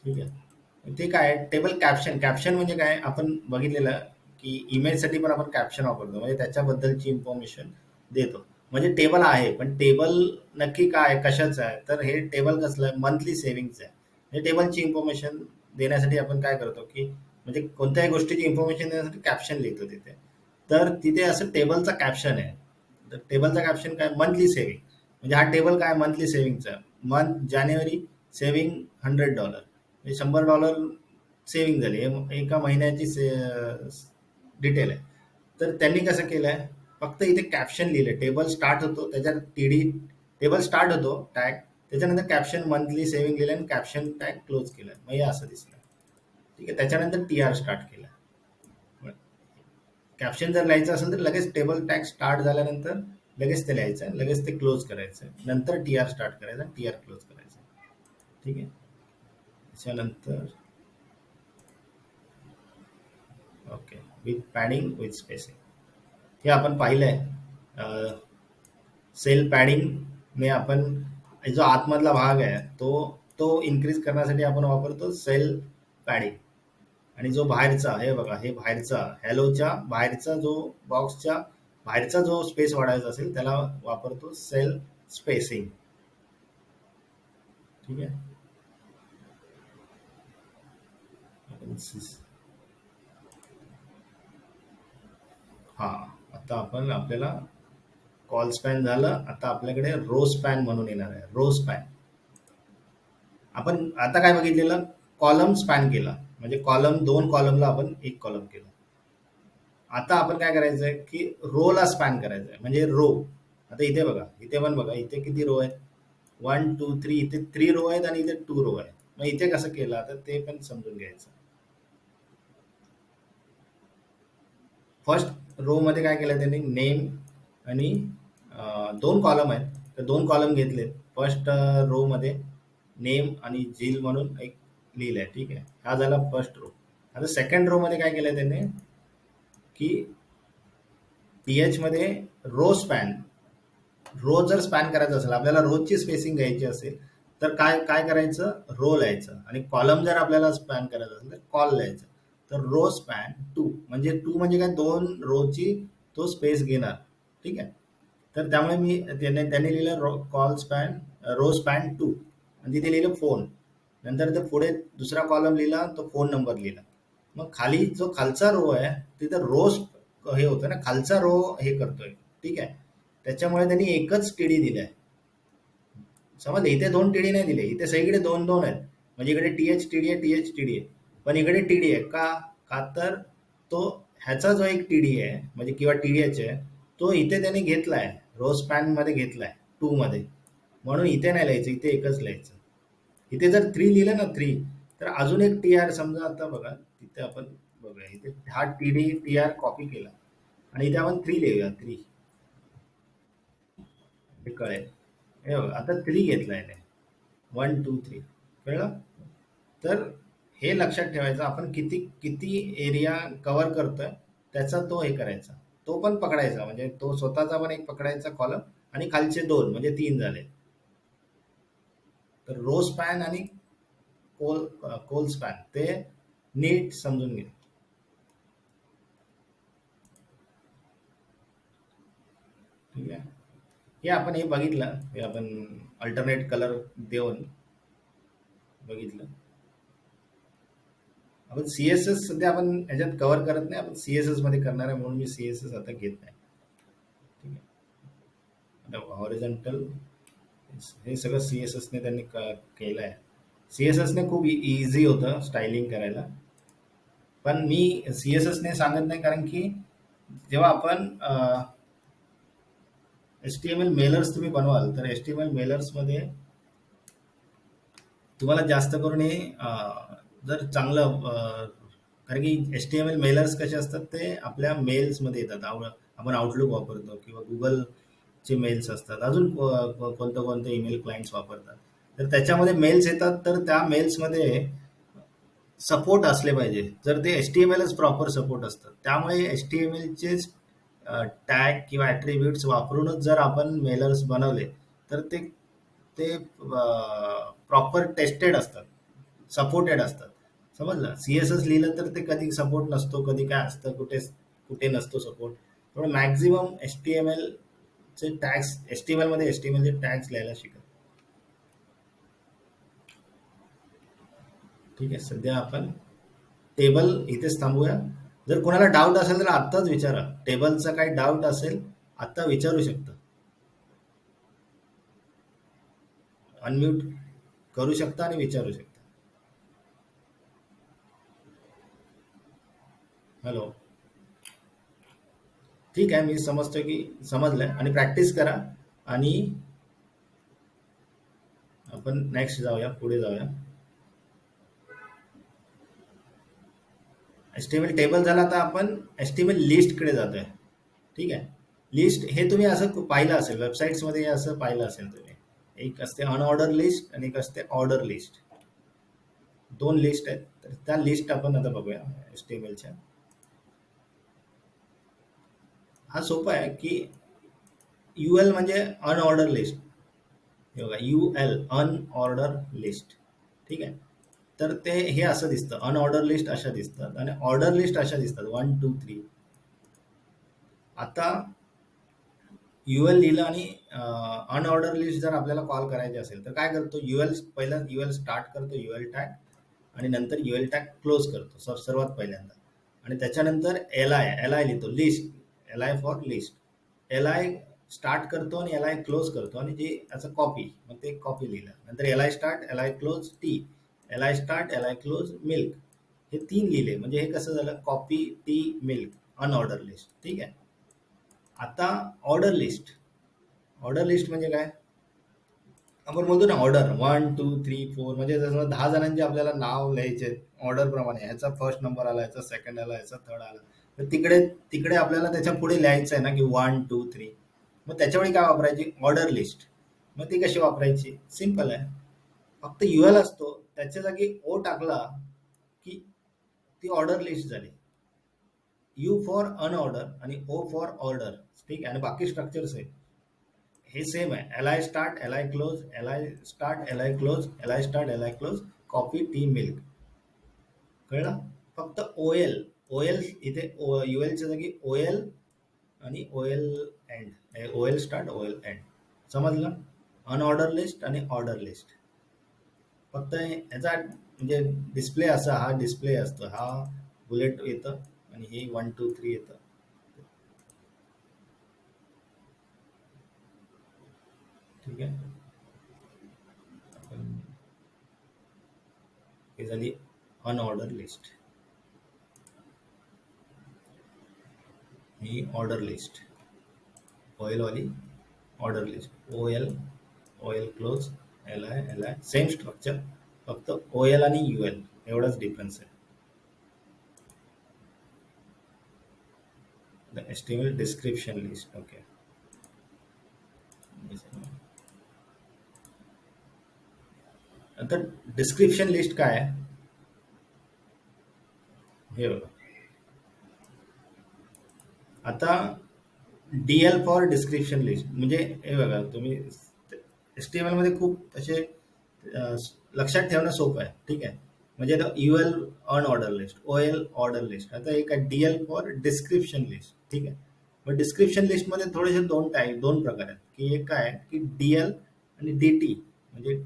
[SPEAKER 1] ठीक आहे. ते काय टेबल कॅप्शन. कॅप्शन म्हणजे काय, आपण बघितलेलं की इमेजसाठी पण आपण कॅप्शन वापरतो, म्हणजे त्याच्याबद्दलची इन्फॉर्मेशन देतो. म्हणजे टेबल आहे, पण टेबल नक्की काय कशाचं आहे, तर हे टेबल कसलं आहे, मंथली सेव्हिंगचं आहे. म्हणजे टेबलची इन्फॉर्मेशन देण्यासाठी आपण काय करतो की, म्हणजे कोणत्याही गोष्टीची इन्फॉर्मेशन देण्यासाठी कॅप्शन लिहितो तिथे. तर तिथे असं टेबलचा कॅप्शन आहे. तर टेबलचा कॅप्शन काय, मंथली सेव्हिंग. म्हणजे हा टेबल काय मंथली सेव्हिंगचा. मंथ जानेवारी सेव्हिंग $100, म्हणजे $100 सेव्हिंग झाली. हे एका महिन्याची डिटेल आहे. तर त्यांनी कसं केलंय, फक्त इथे कॅप्शन लिहिलंय. टेबल स्टार्ट होतो त्याच्यात TD, टेबल स्टार्ट होतो टॅग, त्याच्यानंतर कॅप्शन मंथली सेव्हिंग लिहिलं आणि कॅप्शन टॅग क्लोज केलं. मग हे असं दिसलं. ठीक आहे. त्याच्यानंतर TR स्टार्ट केलं. कॅप्शन जर लिहायचं असेल तर लगेच टेबल टॅग स्टार्ट झाल्यानंतर लगेच ते लिहायचं, लगेच ते क्लोज करायचं, नंतर TR स्टार्ट करायचं, TR क्लोज करायचं. ठीक आहे. त्याच्यानंतर okay, with padding with spacing, हे आपण पाहिलंय. सेल पॅडिंगने आपण जो आतमधला भाग आहे तो तो इन्क्रीज करण्यासाठी आपण वापरतो सेल पॅडिंग. आणि जो बाहेरचा, हे बघा हे बाहेरचा हॅलोच्या बाहेरचा जो बॉक्सच्या बाहेरचा जो स्पेस वाढायचा असेल त्याला वापरतो सेल स्पेसिंग. ठीक आहे. हा, आता आपण आपल्याला कॉल स्पॅन झालं. आता आपल्याकडे रो स्पॅन म्हणून येणार आहे. रो स्पॅन आपण आता काय बघितलेलं, कॉलम स्पॅन केला, म्हणजे कॉलम 2 कॉलमला आपण 1 कॉलम केलं. आता आपण काय करायचंय की रोला स्पॅन करायचंय, म्हणजे रो. आता इथे बघा, इथे पण बघा, इथे किती रो आहेत, 1 2 3. इथे 3 रो आहेत आणि इथे 2 रो आहेत. मग इथे कसं केलं तर ते पण समजून घ्यायचं. फर्स्ट रो मध्ये काय केलं त्यांनी, नेम आणि 2 कॉलम आहेत, तर 2 कॉलम घेतले. फर्स्ट रो मध्ये नेम आणि झील म्हणून एक लिहिलंय. ठीक आहे, हा झाला फर्स्ट रो. आता सेकंड रो मध्ये काय केलंय त्यांनी की TH मध्ये रो स्पॅन. रो जर स्पॅन करायचं असेल, आपल्याला रोजची स्पेसिंग घ्यायची असेल, तर काय काय करायचं, रो लिहायचं. आणि कॉलम जर आपल्याला स्पॅन करायचं असेल तर कॉल लिहायचं. तर रो स्पॅन 2, म्हणजे 2 म्हणजे काय, 2 रोची तो स्पेस घेणार. ठीक आहे. तर त्यामुळे मी त्यांनी लिहिलं कॉल स्पॅन, रो स्पॅन 2, आणि तिथे लिहिलं फोन. नंतर ते पुढे दुसरा कॉलम लिहिला, तो फोन नंबर लिहिला. मग खाली जो खालचा रो आहे तिथं रोज हे होतं ना, खालचा रो हे करतोय. ठीक आहे. त्याच्यामुळे त्यांनी एकच TD दिलाय. समजले, इथे 2 TD नाही दिले, इथे सगळीकडे 2 2 आहेत. म्हणजे इकडे TH TD आहे, TH TD आहे, पण इकडे TD आहे का, का तर तो ह्याचा जो एक TD आहे म्हणजे किंवा TDH आहे, तो इथे त्याने घेतलाय. रो स्पॅन मध्ये घेतलाय 2 मध्ये, म्हणून इथे नाही लिहायचं, इथे एकच लिहायचं. इथे जर 3 लिहिलं ना 3, तर अजून एक टी आर समजा, आता बघा तिथे आपण बघूया, इथे हा टी आर कॉपी केला आणि इथे आपण 3 लिहूया 3, हे कळेल. हे बघा आता 3 घेतलाय नाही, 1 2 3, कळलं? तर हे लक्षात ठेवायचं, आपण किती किती एरिया कव्हर करतोय त्याचा तो हे करायचा, तो पण पकडायचा, म्हणजे तो स्वतःचा पण एक पकडायचा कॉलम, आणि खालचे 2 म्हणजे 3 झाले. तर रो स्पॅन आणि कोल स्पॅन ते नीट समजून घे. ठीक आहे, हे आपण हे बघितलं, हे आपण अल्टरनेट कलर देऊन बघितलं. आपण सीएसएस सध्या आपण ह्याच्यात कव्हर करत नाही, आपण सीएसएस मध्ये करणार आहे, म्हणून मी सीएसएस आता घेत नाही. ठीक आहे, आता हॉरिझॉन्टल हे सगळं सीएसएस ने त्यांनी केलं आहे. सीएसएस ने खूप इझी होतं स्टायलिंग करायला, पण मी सीएसएस ने सांगत नाही, कारण की जेव्हा आपण H T M L mailers तुम्ही बनवाल, तर H T M L mailers मध्ये तुम्हाला जास्त करून हे जर चांगलं कारण की H T M L mailers कसे असतात, ते आपल्या मेल्समध्ये येतात. आपण आउटलुक वापरतो किंवा गुगलचे मेल्स असतात, अजून कोणतं कोणते ईमेल क्लायंट्स वापरतात, तर त्याच्यामध्ये मेल्स येतात, तर त्या मेल्समध्ये सपोर्ट असले पाहिजे. जर ते एच टी एम एलच प्रॉपर सपोर्ट असतात, त्यामुळे एच टी एम एलचे टॅग किंवा ॲट्रिब्यूट्स वापरूनच जर आपण मेलर्स बनवले, तर ते ते प्रॉपर टेस्टेड असतात, सपोर्टेड असतात. समजलं? सीएसएस लिहिलं तर ते कधी सपोर्ट नसतो, कधी काय असतं, कुठे कुठे नसतो सपोर्ट. त्यामुळे maximum H T M L चे tags, H T M L मध्ये एच टी एम एल चे टॅग्स लिहायला शिका. ठीक आहे, सध्या आपण टेबल इथेच थांबूया. जर कोणाला डाऊट असेल तर आत्ताच विचारा, टेबलचा काही डाऊट असेल आत्ता विचारू शकता, अनम्यूट करू शकता आणि विचारू शकता. हॅलो. ठीक आहे, मी समजतो की समजलंय, आणि प्रॅक्टिस करा, आणि आपण नेक्स्ट जाऊया, पुढे जाऊया. एचटीएमएल टेबल झाला, आता आपण एचटीएमएल लिस्ट कडे जातोय. ठीक आहे, लिस्ट हे तुम्ही असं पाहिलं असेल, वेबसाईट्स मध्ये असं पाहिलं असेल तुम्ही, एक असते अनऑर्डर लिस्ट आणि एक असते ऑर्डर लिस्ट. 2 लिस्ट आहेत, तर त्या लिस्ट आपण आता बघूया एचटीएमएलच्या. हा सोपा आहे की यूएल म्हणजे अनऑर्डर लिस्ट. हे बघा, यूएल अनऑर्डर लिस्ट. ठीक आहे, तर ते हे असं दिसतं, अनऑर्डर लिस्ट अशा दिसतात आणि ऑर्डर लिस्ट अशा दिसतात, 1 2 3. आता यूएल लिहिलं आणि अनऑर्डर लिस्ट जर आपल्याला कॉल करायचे असेल, तर काय करतो, यूएल पहिला यूएल स्टार्ट करतो, यूएल टॅग, आणि नंतर यूएल टॅग क्लोज करतो सर्वात पहिल्यांदा, आणि त्याच्यानंतर एल आय लिहितो, list, L I for list. L I start करतो आणि एल आय क्लोज करतो, आणि जे असं कॉपी, मग ते कॉपी लिहिलं, नंतर L I start, L I close T, L I start, L I close milk. हे 3 लिहिले, म्हणजे हे कसं झालं, copy tea milk, unordered list. ठीक आहे, आता ऑर्डर लिस्ट म्हणजे काय, आपण बोलतो ना ऑर्डर 1 2 3 4, म्हणजे जसं 10 जणांचे आपल्याला नाव लिहायचे ऑर्डर प्रमाणे, ह्याचा फर्स्ट नंबर आला, ह्याचा सेकंड आला, ह्याचा थर्ड आला, तर तिकडे तिकडे आपल्याला त्याच्या पुढे लिहायचं आहे ना, की 1 2 3. मग त्याच्यावेळी काय वापरायची, ऑर्डर लिस्ट. मग ती कशी वापरायची, सिंपल आहे, फक्त यूएल असतो, त्याच्या जागी ओ टाकला की ती ऑर्डर लिस्ट झाली. यू फॉर अनऑर्डर आणि ओ फॉर ऑर्डर. ठीक आहे, आणि बाकी स्ट्रक्चर्स आहे हे सेम आहे, L I start, L I close, L I start, L I close, L I start, L I close, coffee tea milk. कळलं? फक्त ओएल, ओएल इथे यूएलच्या जागी ओएल आणि OL end, OL start, OL end. समजलं? Unorder list आणि order list. फक्त याचा म्हणजे डिस्प्ले असा, हा डिस्प्ले असतो, हा बुलेट येतं आणि हे 1 2 3 येतं. ठीक आहे, हे झाली अनऑर्डर लिस्ट, ही ऑर्डर लिस्ट ऑइल वाली. Order list O L close L I same structure, फक्त ओ एल आणि यू एल एवढाच डिफरन्स आहे. The estimate description list. Okay. आता डिस्क्रिप्शन लिस्ट काय आहे हे बघा. आता डीएल फॉर डिस्क्रिप्शन लिस्ट म्हणजे हे बघा, तुम्ही एचटीएमएल मध्ये खूप असे अ, लक्षात ठेवणं सोपं आहे. ठीक आहे. म्हणजे आता UL unorder list, OL order list. आता एक आहे डीएल फॉर डिस्क्रिप्शन लिस्ट. ठीक आहे. मग डिस्क्रिप्शन लिस्ट मध्ये थोडेसे दोन प्रकार आहेत, की एक काय आहे की डीएल आणि डीटी. म्हणजे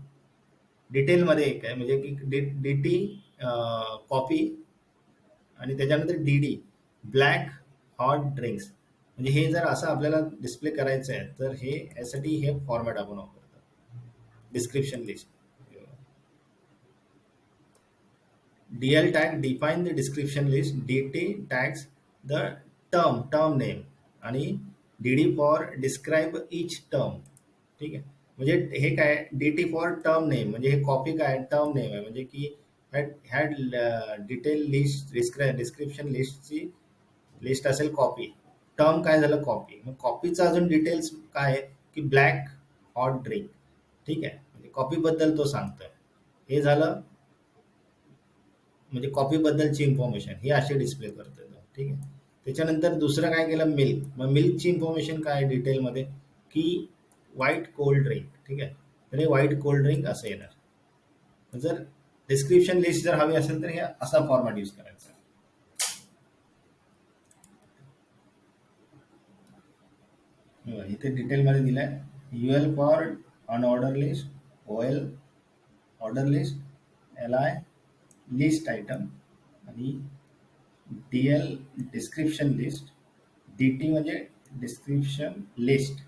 [SPEAKER 1] डिटेल मध्ये एक आहे म्हणजे की डीटी कॉफी, आणि त्याच्यानंतर डीडी ब्लॅक हॉट ड्रिंक्स. म्हणजे हे जर असं आपल्याला डिस्प्ले करायचं आहे तर हे यासाठी हे फॉर्मॅट आपण वापरतो, description list. DL tag define the description list, DT tags the term name, आणि DD for describe each term. ठीक आहे. म्हणजे हे काय DT फॉर टर्म नेम, म्हणजे हे कॉपी काय टर्म नेम आहे. म्हणजे की ह्या डिटेल लिस्ट डिस्क्रिप्शन लिस्टची लिस्ट असेल कॉपी, टर्म काय झालं कॉपी. मग कॉपीचं अजून डिटेल्स काय आहे की ब्लॅक हॉट ड्रिंक. ठीक आहे. म्हणजे कॉपी बद्दल तो सांगतोय. हे झालं म्हणजे कॉपी बद्दलची इन्फॉर्मेशन ही अशी डिस्प्ले करतो तो. ठीक आहे. त्याच्यानंतर दुसरं काय केलं मिल्क. मग मिल्कची इन्फॉर्मेशन काय डिटेलमध्ये की व्हाईट कोल्ड ड्रिंक. ठीक आहे. तर हे व्हाईट कोल्ड ड्रिंक असं येणार. जर डिस्क्रिप्शन लिस्ट जर हवी असेल तर हे असा फॉर्मॅट यूज करायचा. इथे डिटेलमध्ये दिलाय UL for unorder list, OL order list, L I list item, आणि डीएल डिस्क्रिप्शन लिस्ट, डीटी म्हणजे description list.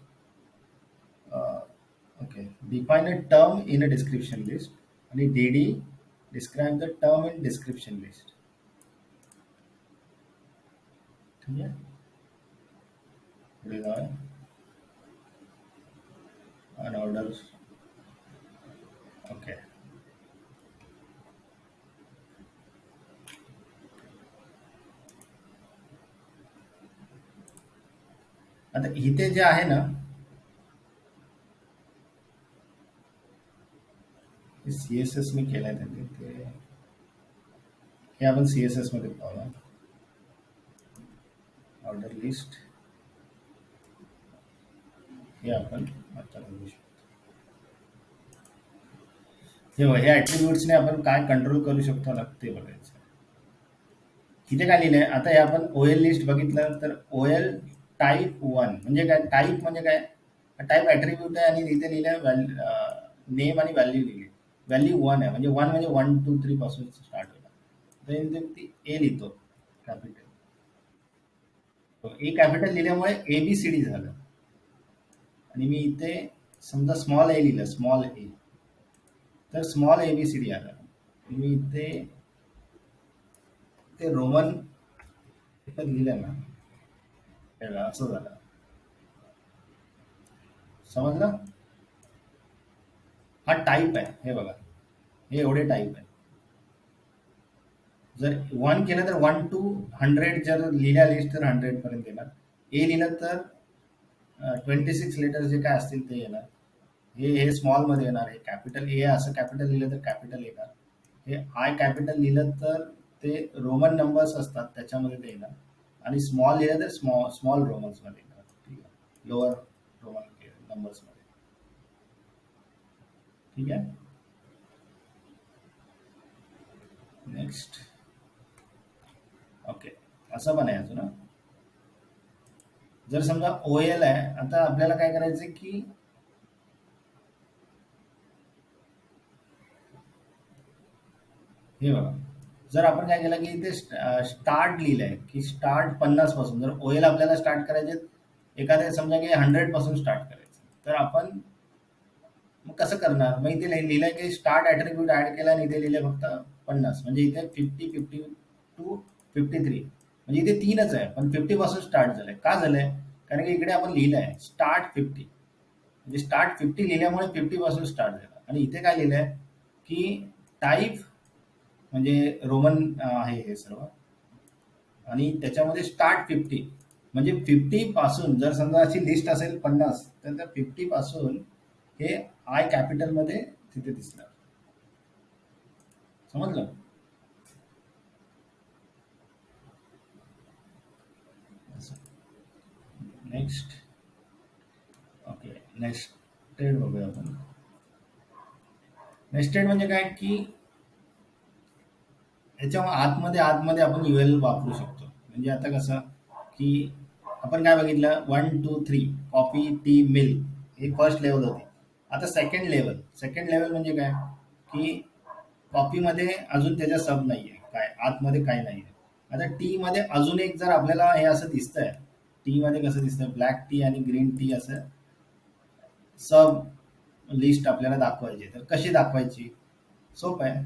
[SPEAKER 1] Okay. Define a term in a description list, आणि DD describe the term in description list. ठीक आहे. पुढे जाऊया. Unorder. Okay. आता इथे जे आहे ना सीएसएस मी केलंय त्यांनी ते, हे आपण सीएसएस मध्ये पाहूया. ऑर्डर लिस्ट हे आपण आता बघू शकतो. हे बघा, ह्या ऍट्रिब्यूट्सने आपण काय कंट्रोल करू शकतो ना ते बघायचं. इथे काय लिहिलंय आता हे आपण ओएल लिस्ट बघितलं तर ओएल टाईप वन म्हणजे काय. टाईप म्हणजे काय, टाईप ऍट्रिब्यूट आहे आणि इथे लिहिलंय नेम आणि व्हॅल्यू लिहिली. व्हॅल्यू वन आहे म्हणजे वन म्हणजे 1 2 3 पासून स्टार्ट होणार. तर ती ए लिहितो कॅपिटल. ए कॅपिटल लिहिल्यामुळे एबीसीडी झालं. आणि मी इथे समजा स्मॉल ए लिहिलं, स्मॉल ए, तर स्मॉल एबीसीडी आलं. मी इथे ते रोमन इथं लिहिलं ना, हे बघा, असं झालं. समजलं. हा टाईप आहे. हे बघा, हे एवढे टाईप आहे. जर वन केलं तर 1 to 100, जर लिहिल्या लिस्ट तर 100 पर्यंत येणार. ए लिहिलं तर 26 लेटर जे काय असतील ते येणार. हे स्मॉल मध्ये येणार. हे कॅपिटल ए असं कॅपिटल लिहिलं तर कॅपिटल येणार. हे आय कॅपिटल लिहिलं तर ते रोमन नंबर्स असतात त्याच्यामध्ये ते येणार. आणि स्मॉल लिहिलं तर स्मॉल स्मॉल रोमन्स मध्ये येणार. ठीक आहे. लोअर रोमन नंबर्स मध्ये. ठीक आहे. नेक्स्ट. ओके. असं पण आहे अजून हा. जर समजा ओएल आहे, आता आपल्याला काय करायचं की हे बघा, जर आपण काय केलं की इथे स्टार्ट लिहिलंय की स्टार्ट 50 पासून, जर ओएल आपल्याला स्टार्ट करायचे एखाद्या समजा की 100 पासून स्टार्ट करायचं, तर आपण मग कसं करणार. मग इथे लिहिलंय की स्टार्ट ऍट्रिब्यूट ऍड केला आणि इथे लिहिले फक्त 50. म्हणजे इथे 50 52 53, म्हणजे इथे तीनच आहे पण 50 पासून स्टार्ट झालंय. का झालंय, कारण की इकडे आपण लिहिलंय स्टार्ट 50. म्हणजे स्टार्ट 50 लिहिल्यामुळे 50 पासून स्टार्ट झालं. आणि इथे काय लिहिलंय की टाईप म्हणजे रोमन आहे हे सर्व, आणि त्याच्यामध्ये स्टार्ट 50, म्हणजे 50 पासून जर समजा अशी लिस्ट असेल 50, तर त्या 50 पासून हे आय कॅपिटल मध्ये तिथे दिसणार. समजलं? नेक्स्ट. ओके, नेक्स्टेड बघूया आपण. नेस्टेड म्हणजे काय की ह्याच्या आतमध्ये आतमध्ये आपण युएल वापरू शकतो. म्हणजे आता कसं की आपण काय बघितलं, 1 2 3 कॉपी टी मिल ही फर्स्ट लेवल होती. आता सेकंड लेवल म्हणजे काय की कॉपीमध्ये अजून त्याच्या सब नाहीये, काय आतमध्ये काय नाहीये. आता टी मध्ये अजून एक जर आपल्याला हे असं दिसतंय, टी मध्ये कसं दिसतंय ब्लॅक टी आणि ग्रीन टी असं सब लिस्ट आपल्याला दाखवायची, तर कशी दाखवायची? सोपं आहे.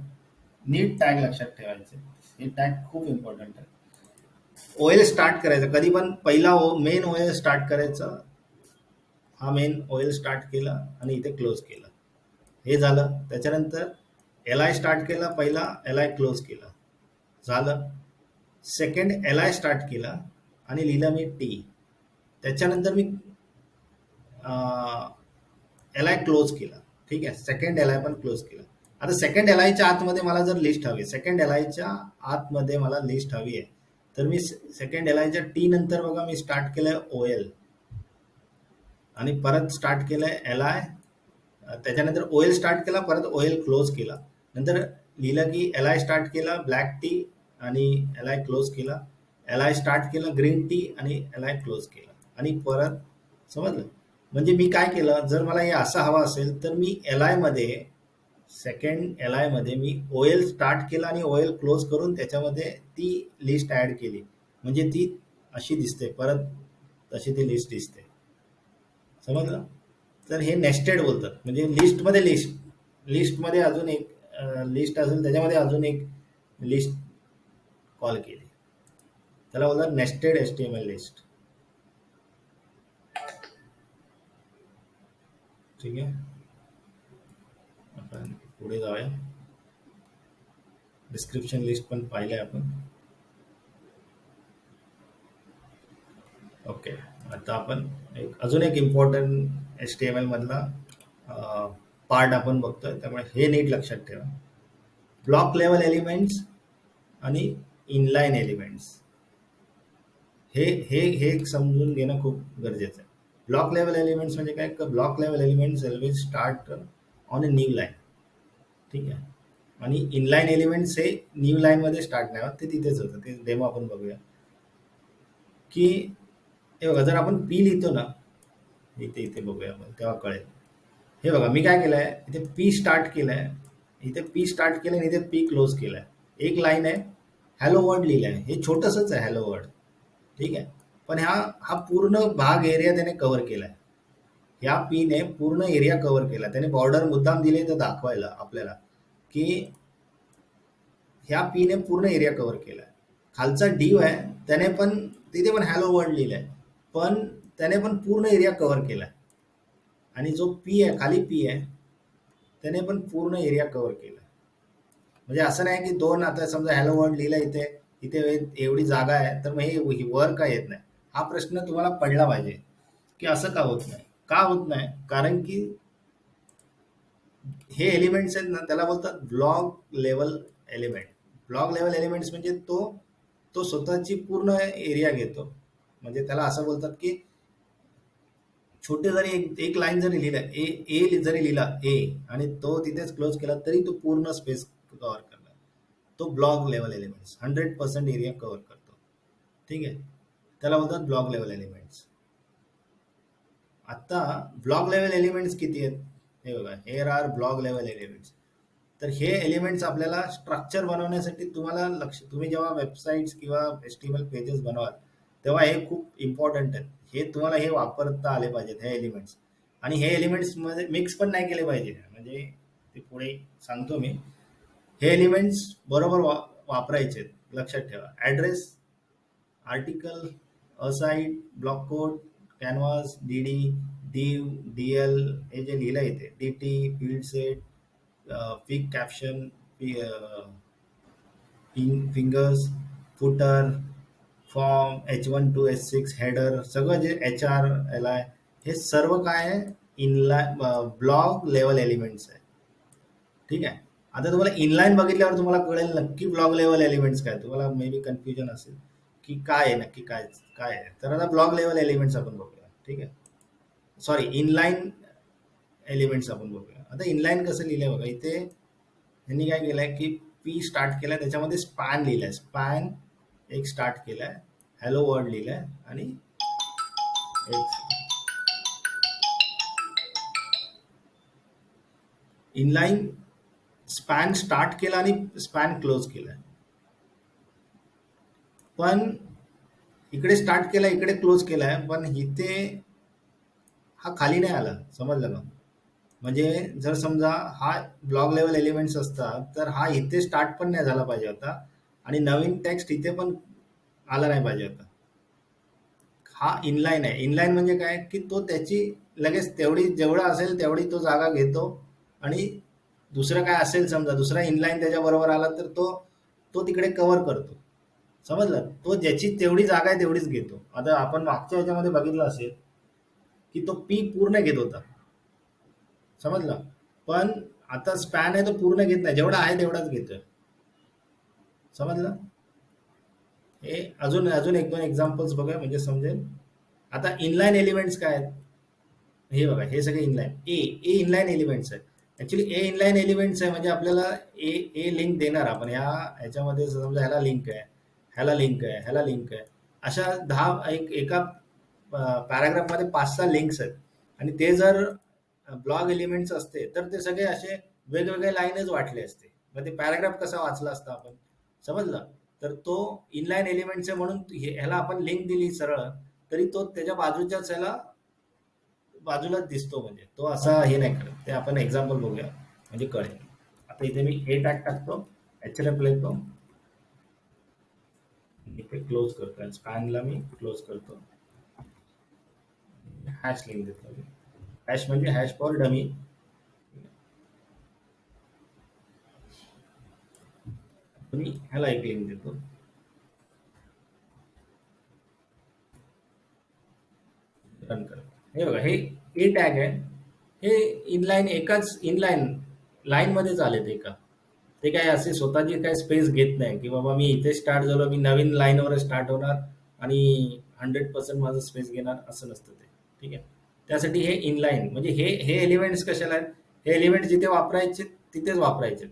[SPEAKER 1] नीट टॅग लक्षात ठेवायचे. हे टॅग खूप इम्पॉर्टंट आहे. ओएल स्टार्ट करायचं कधी पण, पहिला मेन ओएल स्टार्ट करायचा. हा मेन ओएल स्टार्ट केला आणि इथे क्लोज केला, हे झालं. त्याच्यानंतर एल आय स्टार्ट केला, पहिला एल आय क्लोज केला, झालं. सेकंड एल आय स्टार्ट केला आणि लिहिलं मी टी. त्याच्यानंतर मी एल आय क्लोज केला. ठीक आहे, सेकंड एल आय पण क्लोज केला. आता सेकंड एल आयच्या आतमध्ये मला जर लिस्ट हवी, सेकंड एल आयच्या आतमध्ये मला लिस्ट हवी आहे, तर मी सेकंड एल आयच्या टी नंतर बघा मी स्टार्ट केलंय ओ एल, आणि परत स्टार्ट केलंय एल आय. त्याच्यानंतर ओ एल स्टार्ट केला, परत ओ एल क्लोज केला. नंतर लिहिलं की एल आय स्टार्ट केला ब्लॅक टी आणि एल आय क्लोज केला, एल आय स्टार्ट केला ग्रीन टी आणि एल आय क्लोज केला, आणि परत. समजलं? म्हणजे मी काय केलं, जर मला हे असं हवं असेल तर मी एल आय मध्ये, सेकंड एल आय मध्ये मी ओ एल स्टार्ट केला आणि ओ एल क्लोज करून त्याच्यामध्ये ती लिस्ट ऍड केली, म्हणजे ती अशी दिसते परत, तशी ती लिस्ट दिसते. समजलं? तर हे नेस्टेड बोलतात. म्हणजे लिस्टमध्ये लिस्टमध्ये अजून एक लिस्ट असेल, त्याच्यामध्ये अजून एक लिस्ट कॉल केली, त्याला बोलतात नेस्टेड एचटीएमएल लिस्ट. ठीक आहे, आपण पुढे जाऊया. डिस्क्रिप्शन लिस्ट पण पाहिलंय आपण. ओके, आता आपण अजून एक important H T M L मधला पार्ट आपण बघतोय, त्यामुळे हे नीट लक्षात ठेवा. ब्लॉक लेवल एलिमेंट्स आणि इनलाईन एलिमेंट्स, हे हे हे एक समजून घेणं खूप गरजेचं आहे. ब्लॉक लेवल एलिमेंट्स म्हणजे काय? Block level elements always start on a new line. ठीक आहे, आणि इनलाईन एलिमेंट्स हे न्यू लाईन मध्ये स्टार्ट नाही होत, ते तिथेच होतं. ते डेमो आपण बघूया. की हे बघा, जर आपण पी लिहितो ना, इथे इथे बघूया आपण, तेव्हा कळेल. हे बघा, मी काय केलंय, इथे पी स्टार्ट केलंय, इथे पी स्टार्ट केलंय आणि इथे पी क्लोज केलंय. एक लाईन आहे, हॅलो वर्ड लिहिलंय, हे छोटंसंच आहे हॅलो वर्ड. ठीक आहे, पण हा हा पूर्ण भाग एरिया त्याने कव्हर केलाय. ह्या पीने पूर्ण एरिया कव्हर केला. त्याने बॉर्डर मुद्दाम दिले तर दाखवायला आपल्याला की ह्या पीने पूर्ण एरिया कव्हर केलाय. खालचा डीव आहे, त्याने पण तिथे पण हॅलो वर्ड लिहिलंय, पण त्याने पण पूर्ण एरिया कव्हर केलाय. आणि जो पी आहे, खाली पी आहे, त्याने पण पूर्ण एरिया कव्हर केला. म्हणजे असं नाही की दोन, आता समजा हॅलो वर्ल्ड लिहिलं इथे, इथे एवढी जागा आहे, तर मग हे वर का येत नाही? हा प्रश्न तुम्हाला पडला पाहिजे की असं का होत नाही. का होत नाही? कारण की हे एलिमेंट्स आहेत ना, त्याला बोलतात block level element. Block level elements म्हणजे तो स्वतःची पूर्ण एरिया घेतो. म्हणजे त्याला असं बोलतात की छोटे जरी एक लाईन जरी लिहिला, ए ए जरी लिहिला ए, आणि तो तिथेच क्लोज केला, तरी तो पूर्ण स्पेस कव्हर करणार. तो block level elements 100% area cover करतो. ठीक आहे, त्याला बोलतात ब्लॉक लेवल एलिमेंट्स. आता ब्लॉक लेवल एलिमेंट्स किती आहेत? हे बघा, here are block level elements. तर हे एलिमेंट्स आपल्याला स्ट्रक्चर बनवण्यासाठी, तुम्ही जेव्हा वेबसाईट्स किंवा एचटीएमएल पेजेस बनवाल, तेव्हा हे खूप इम्पॉर्टंट आहेत. हे तुम्हाला हे वापरता आले पाहिजेत हे एलिमेंट्स. आणि हे एलिमेंट्स मध्ये मिक्स पण नाही केले पाहिजे. म्हणजे ते पुढे सांगतो मी. हे एलिमेंट्स बरोबर वापरायचे आहेत. लक्षात ठेवा, address, article, aside, block code, canvas, DD, div, dl हे जे लिहिलंय इथे dt, field set, fig caption, fingers, footer, form, H1 to H6 header, सगळं जे HR एल आय हे सर्व काय आहे इनलाईन ब्लॉग लेवल एलिमेंट्स आहे. ठीक आहे. आता तुम्हाला इनलाईन बघितल्यावर तुम्हाला कळेल नक्की ब्लॉग लेवल एलिमेंट्स काय. तुम्हाला मे बी कन्फ्युजन असेल की काय आहे नक्की काय काय आहे. तर आता ब्लॉग लेवल एलिमेंट्स आपण बघूया. ठीक आहे. सॉरी, इनलाईन एलिमेंट्स आपण बघूया. आता इनलाईन कसं लिहिलंय बघा इथे. यांनी काय केलंय की पी स्टार्ट केलाय, त्याच्यामध्ये स्पॅन लिहिलाय. स्पॅन एक स्टार्ट केलाय, हॅलो वर्ल्ड लिहिलाय आणि एक इनलाईन स्पॅन स्टार्ट केला आणि स्पॅन क्लोज केलाय. पण इकडे स्टार्ट केलाय, इकडे क्लोज केलाय, पण इथे हा खाली नाही आला. समजलं का? म्हणजे जर समजा हा ब्लॉग लेवल एलिमेंट्स असतात तर हा इथे स्टार्ट पण नाही झाला पाहिजे होता आणि नवीन टेक्स्ट इथे पण आला नाही पाहिजे होता. हा इनलाईन आहे. इनलाईन म्हणजे काय की तो त्याची लगेच तेवढी जेवढा असेल तेवढी तो जागा घेतो आणि दुसरं काय असेल समजा दुसरा इनलाईन त्याच्या बरोबर आला तर तो तो तिकडे कव्हर करतो. समजलं? तो ज्याची तेवढी जागा आहे तेवढीच घेतो. आता आपण मागच्या ह्याच्यामध्ये बघितलं असेल की तो पी पूर्ण घेत होता. समजलं? पण आता स्पॅन आहे तो पूर्ण घेत नाही, जेवढा आहे तेवढाच घेतोय. समजलं? हे अजून अजून एक दोन एक्झाम्पल्स बघा म्हणजे समजेल. आता इनलाईन एलिमेंट्स काय आहेत हे बघा. हे सगळे इनलाईन ए ए इनलाईन एलिमेंट्स आहेत. ऍक्च्युली ए इनलाईन एलिमेंट्स आहे म्हणजे आपल्याला ए ए लिंक देणार. आपण ह्याच्यामध्ये समजा ह्याला लिंक आहे, ह्याला लिंक आहे, ह्याला लिंक आहे, अशा 10 एका पॅराग्राफमध्ये 5-6 लिंक्स आहेत. आणि ते जर ब्लॉग एलिमेंट्स असते तर ते सगळे असे वेगवेगळे लाईनच वाटले असते. मग ते पॅराग्राफ कसा वाचला असता आपण. समजलं? तर तो इनलाईन एलिमेंट्स आहे म्हणून ह्याला आपण लिंक दिली सरळ तरी तो त्याच्या बाजूच्याच ह्याला बाजूलाच दिसतो. म्हणजे तो असा हे नाही करत. ते आपण एक्झाम्पल बघूया म्हणजे कळेल. आता इथे मी ए टॅग टाकतो, एचएलएफ लिहितो, इथे क्लोज करतो, स्पॅनला मी क्लोज करतो, हॅश लिंक देतो. हॅश म्हणजे हॅश फॉर डमी. मी ह्याला एक लिंक देतो. रन करतो. हे बघा हे ए टॅग आहे. हे इनलाईन एकाच इनलाईन लाईन मध्येच आलेत एका. ते काय असे स्वतःची काय स्पेस घेत नाही की बाबा मी इथे स्टार्ट झालो, मी नवीन लाईनवर स्टार्ट होणार आणि 100% माझं स्पेस घेणार असं नसतं ते. ठीक आहे. त्यासाठी हे इनलाईन म्हणजे हे हे एलिमेंट्स कशाला आहेत. हे एलिमेंट्स जिथे वापरायचे तिथेच वापरायचे.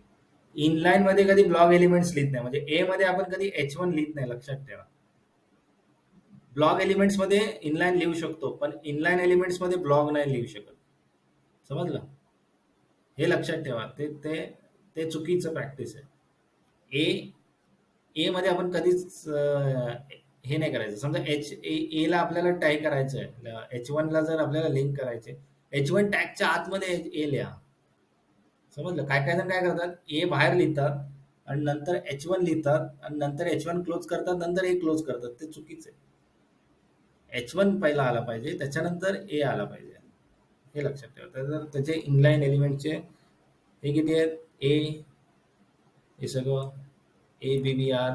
[SPEAKER 1] इनलाईन मध्ये कधी ब्लॉग एलिमेंट्स लिहित नाही. म्हणजे ए मध्ये आपण कधी H1 लिहित नाही, लक्षात ठेवा. ब्लॉग एलिमेंट्स मध्ये इनलाईन लिहू शकतो पण इनलाईन एलिमेंट्स मध्ये ब्लॉग नाही लिहू शकत. समजलं? हे लक्षात ठेवा. ते ते ते चुकीचं प्रॅक्टिस आहे. ए ए मध्ये आपण कधीच हे नाही करायचं. समजा ए ला आपल्याला टॅग करायचं आहे, H1 ला जर आपल्याला लिंक करायचे, H1 टॅगच्या आतमध्ये ए लिहा. समजलं? काय काय जण काय करतात ए बाहेर लिहितात आणि नंतर H1 लिहितात आणि नंतर H1 क्लोज करतात, नंतर ए क्लोज करतात. ते चुकीचं आहे. H1 पहिला आला पाहिजे, त्याच्यानंतर ए आला पाहिजे. हे लक्षात ठेवा. तर त्याचे इनलाईन एलिमेंटचे हे किती आहेत. ए हे सगळं ए बी बी आर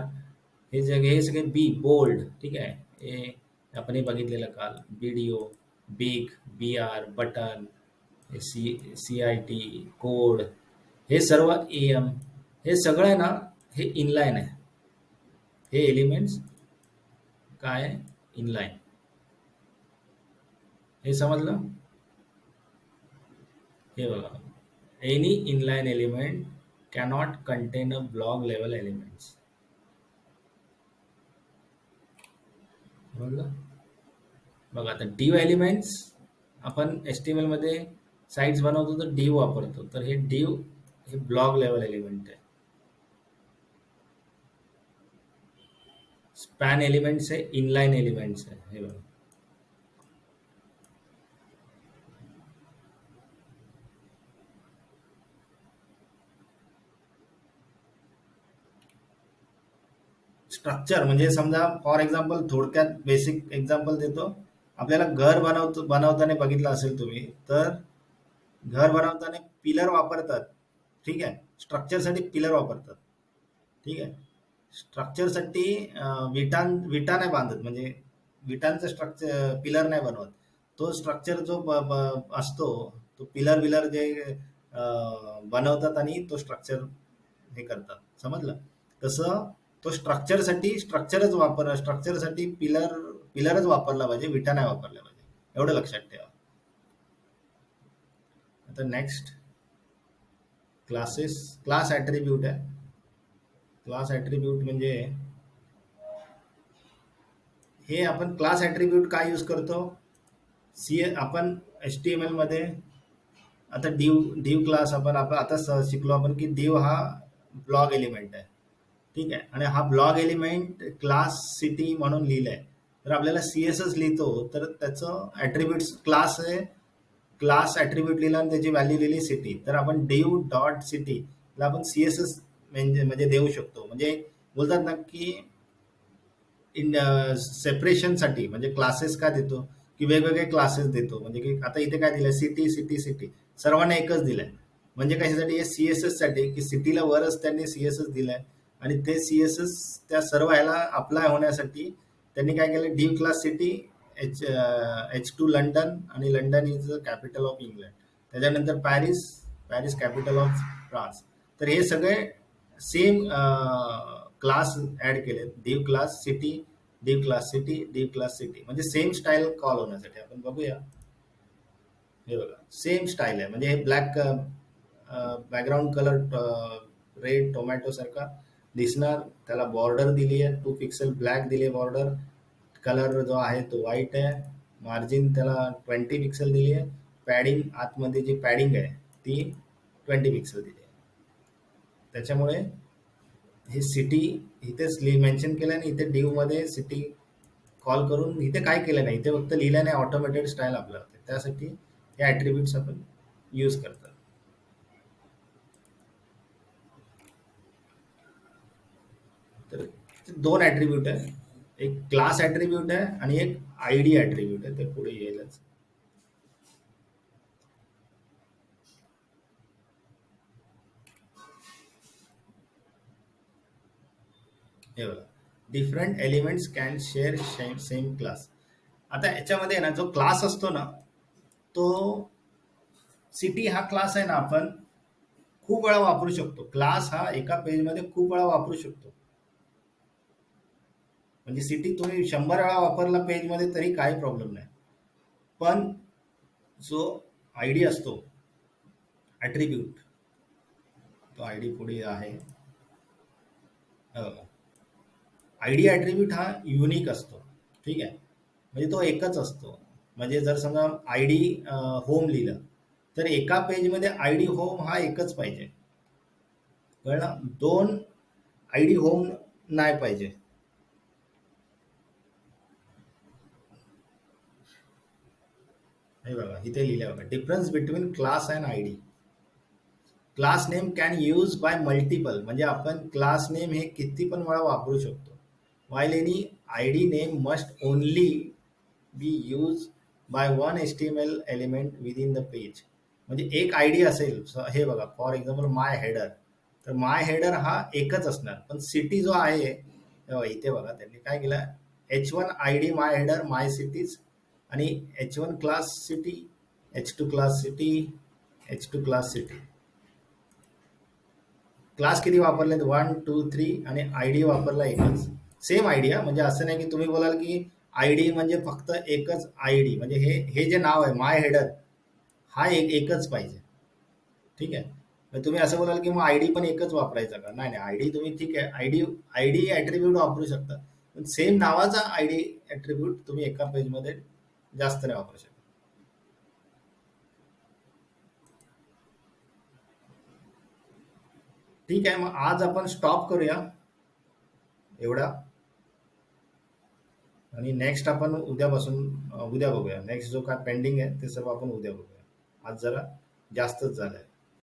[SPEAKER 1] हे सगळे बी बोल्ड. ठीक आहे. हे आपण हे बघितलेलं काल. BDO, big, B R, button, C C I T, code, हे सर्व एम, हे सगळं आहे ना, हे इनलाईन आहे. हे एलिमेंट्स काय इनलाईन. हे समजलं? हे बघा. Any inline element cannot contain a blog level elements. समजलं? बघा आता डिव एलिमेंट्स आपण HTML मध्ये साइट्स बनवतो तर डिव वापरतो. तर हे डिव हे ब्लॉग लेवल एलिमेंट आहे. स्पॅन एलिमेंट्स हे इनलाईन एलिमेंट्स आहे. हे बघा. स्ट्रक्चर म्हणजे समजा फॉर एक्झाम्पल थोडक्यात बेसिक एक्झाम्पल देतो. आपल्याला घर बनवताना बघितलं असेल तुम्ही, तर घर बनवताना पिलर वापरतात. ठीक आहे, स्ट्रक्चरसाठी पिलर वापरतात. ठीक आहे, स्ट्रक्चरसाठी विटा नाही बांधत, म्हणजे विटांचं स्ट्रक्चर पिलर नाही बनवत. तो स्ट्रक्चर जो असतो, तो पिलर विलर जे बनवतात आणि तो स्ट्रक्चर हे करतात. समजलं? तसं तो स्ट्रक्चरसाठी पिलरच वापरला पाहिजे, विटा नाही वापरल्या पाहिजे. एवढं लक्षात ठेवा. आता नेक्स्ट क्लास ऍट्रिब्यूट आहे. क्लास ऍट्रिब्यूट म्हणजे हे आपण क्लास ऍट्रिब्यूट काय यूज करतो? आपण HTML मध्ये आता डिव क्लास आपण आता शिकलो आपण की डिव हा ब्लॉग एलिमेंट आहे. ठीक आहे, आणि हा ब्लॉग एलिमेंट क्लास सिटी म्हणून लिहिलाय. तर आपल्याला CSS लिहितो, तर त्याचं ऍट्रिब्यूट क्लास आहे. क्लास ऍट्रिब्यूट लिहिला आणि त्याची व्हॅल्यू लिहिली सिटी, तर आपण डिव डॉट सिटी ला आपण CSS म्हणजे देऊ शकतो. म्हणजे बोलतात ना की इन सेपरेशनसाठी, म्हणजे क्लासेस का देतो की वेगवेगळे क्लासेस देतो. म्हणजे की आता इथे काय दिलंय, सिटी सिटी सिटी सर्वांना एकच दिलंय. म्हणजे कशासाठी? CSS साठी, की सिटीला वरच त्यांनी CSS दिलाय आणि ते CSS त्या सर्व ह्याला अप्लाय होण्यासाठी त्यांनी काय केलं, div class city, H2 London, आणि London is capital of England. त्याच्यानंतर Paris, Paris capital of France. तर हे सगळे सेम क्लास ऍड केले, div class city, div class city, div class city, म्हणजे सेम स्टाईल कॉल होण्यासाठी. आपण बघूया, हे बघा सेम स्टाईल आहे. म्हणजे हे black background colour red tomato सारखा दिसणार. त्याला बॉर्डर दिली आहे 2 पिक्सल ब्लॅक दिली बॉर्डर. कलर जो आहे तो व्हाईट आहे. मार्जिन त्याला 20 पिक्सल दिली आहे. पॅडिंग, आतमध्ये जी पॅडिंग आहे ती 20 पिक्सल दिली आहे. त्याच्यामुळे हे सिटी इथेच मेन्शन केलं आणि इथे डिव मध्ये सिटी कॉल करून इथे काय केलं नाही, इथे फक्त लिहिलं नाही, ऑटोमेटेड स्टाईल आपल्याला होते. त्यासाठी हे ऍट्रिब्यूट्स आपण यूज करतात. तर दोन ऍट्रिब्यूट आहे, एक क्लास ऍट्रिब्यूट आहे आणि एक ID ऍट्रिब्यूट आहे. तर पुढे येईलच. हे बघा, different elements can share same class. आता याच्यामध्ये ना जो क्लास असतो ना, तो सिटी हा क्लास आहे ना, आपण खूप वेळा वापरू शकतो. क्लास हा एका पेजमध्ये खूप वेळा वापरू शकतो. म्हणजे सिटी तुम्ही 100 वेळा वापरला पेजमध्ये तरी काही प्रॉब्लेम नाही. पण जो ID असतो ऍट्रिब्यूट, तो ID पुढे आहे. ID ऍट्रिब्यूट हा युनिक असतो. ठीक आहे, म्हणजे तो एकच असतो. म्हणजे जर समजा ID होम लिहिलं, तर एका पेजमध्ये ID होम हा एकच पाहिजे. कळलं? दोन ID होम नाही पाहिजे. हे बघा इथे लिहिलं बघा, difference between class and ID. Class name can use by multiple, म्हणजे आपण क्लास नेम हे किती पण वेळा वापरू शकतो. While any ID name must only B use by one HTML element within the page. म्हणजे एक ID असेल, हे बघा फॉर एक्झाम्पल माय हेडर, तर माय हेडर हा एकच असणार. पण सिटी जो आहे, इथे बघा त्यांनी काय केलं, H1 ID माय हेडर माय सिटीज, आणि H1 class city, H2 class city, H2 class city. Class किती वापरलेत? 1 2 3, आणि ID वापरला एकच. सेम आयडिया, म्हणजे असं नाही की तुम्ही बोलाल की ID म्हणजे फक्त एकच ID, म्हणजे हे जे नाव आहे माय हेडर हा एकच पाहिजे. ठीक आहे, मग तुम्ही असं बोलाल की मग ID पण एकच वापरायचा का? नाही नाही, ID तुम्ही ठीक आहे, आयडी ऍट्रिब्यूट वापरू शकता, पण सेम नावाचा ID ऍट्रिब्यूट तुम्ही एका पेजमध्ये जास्त नाही वापरू शकता. ठीक आहे, मग आज आपण स्टॉप करूया एवढा, आणि नेक्स्ट आपण उद्यापासून उद्या बघूया. नेक्स्ट जो काय पेंडिंग आहे ते सर्व आपण उद्या बघूया. आज जरा जास्तच झालंय.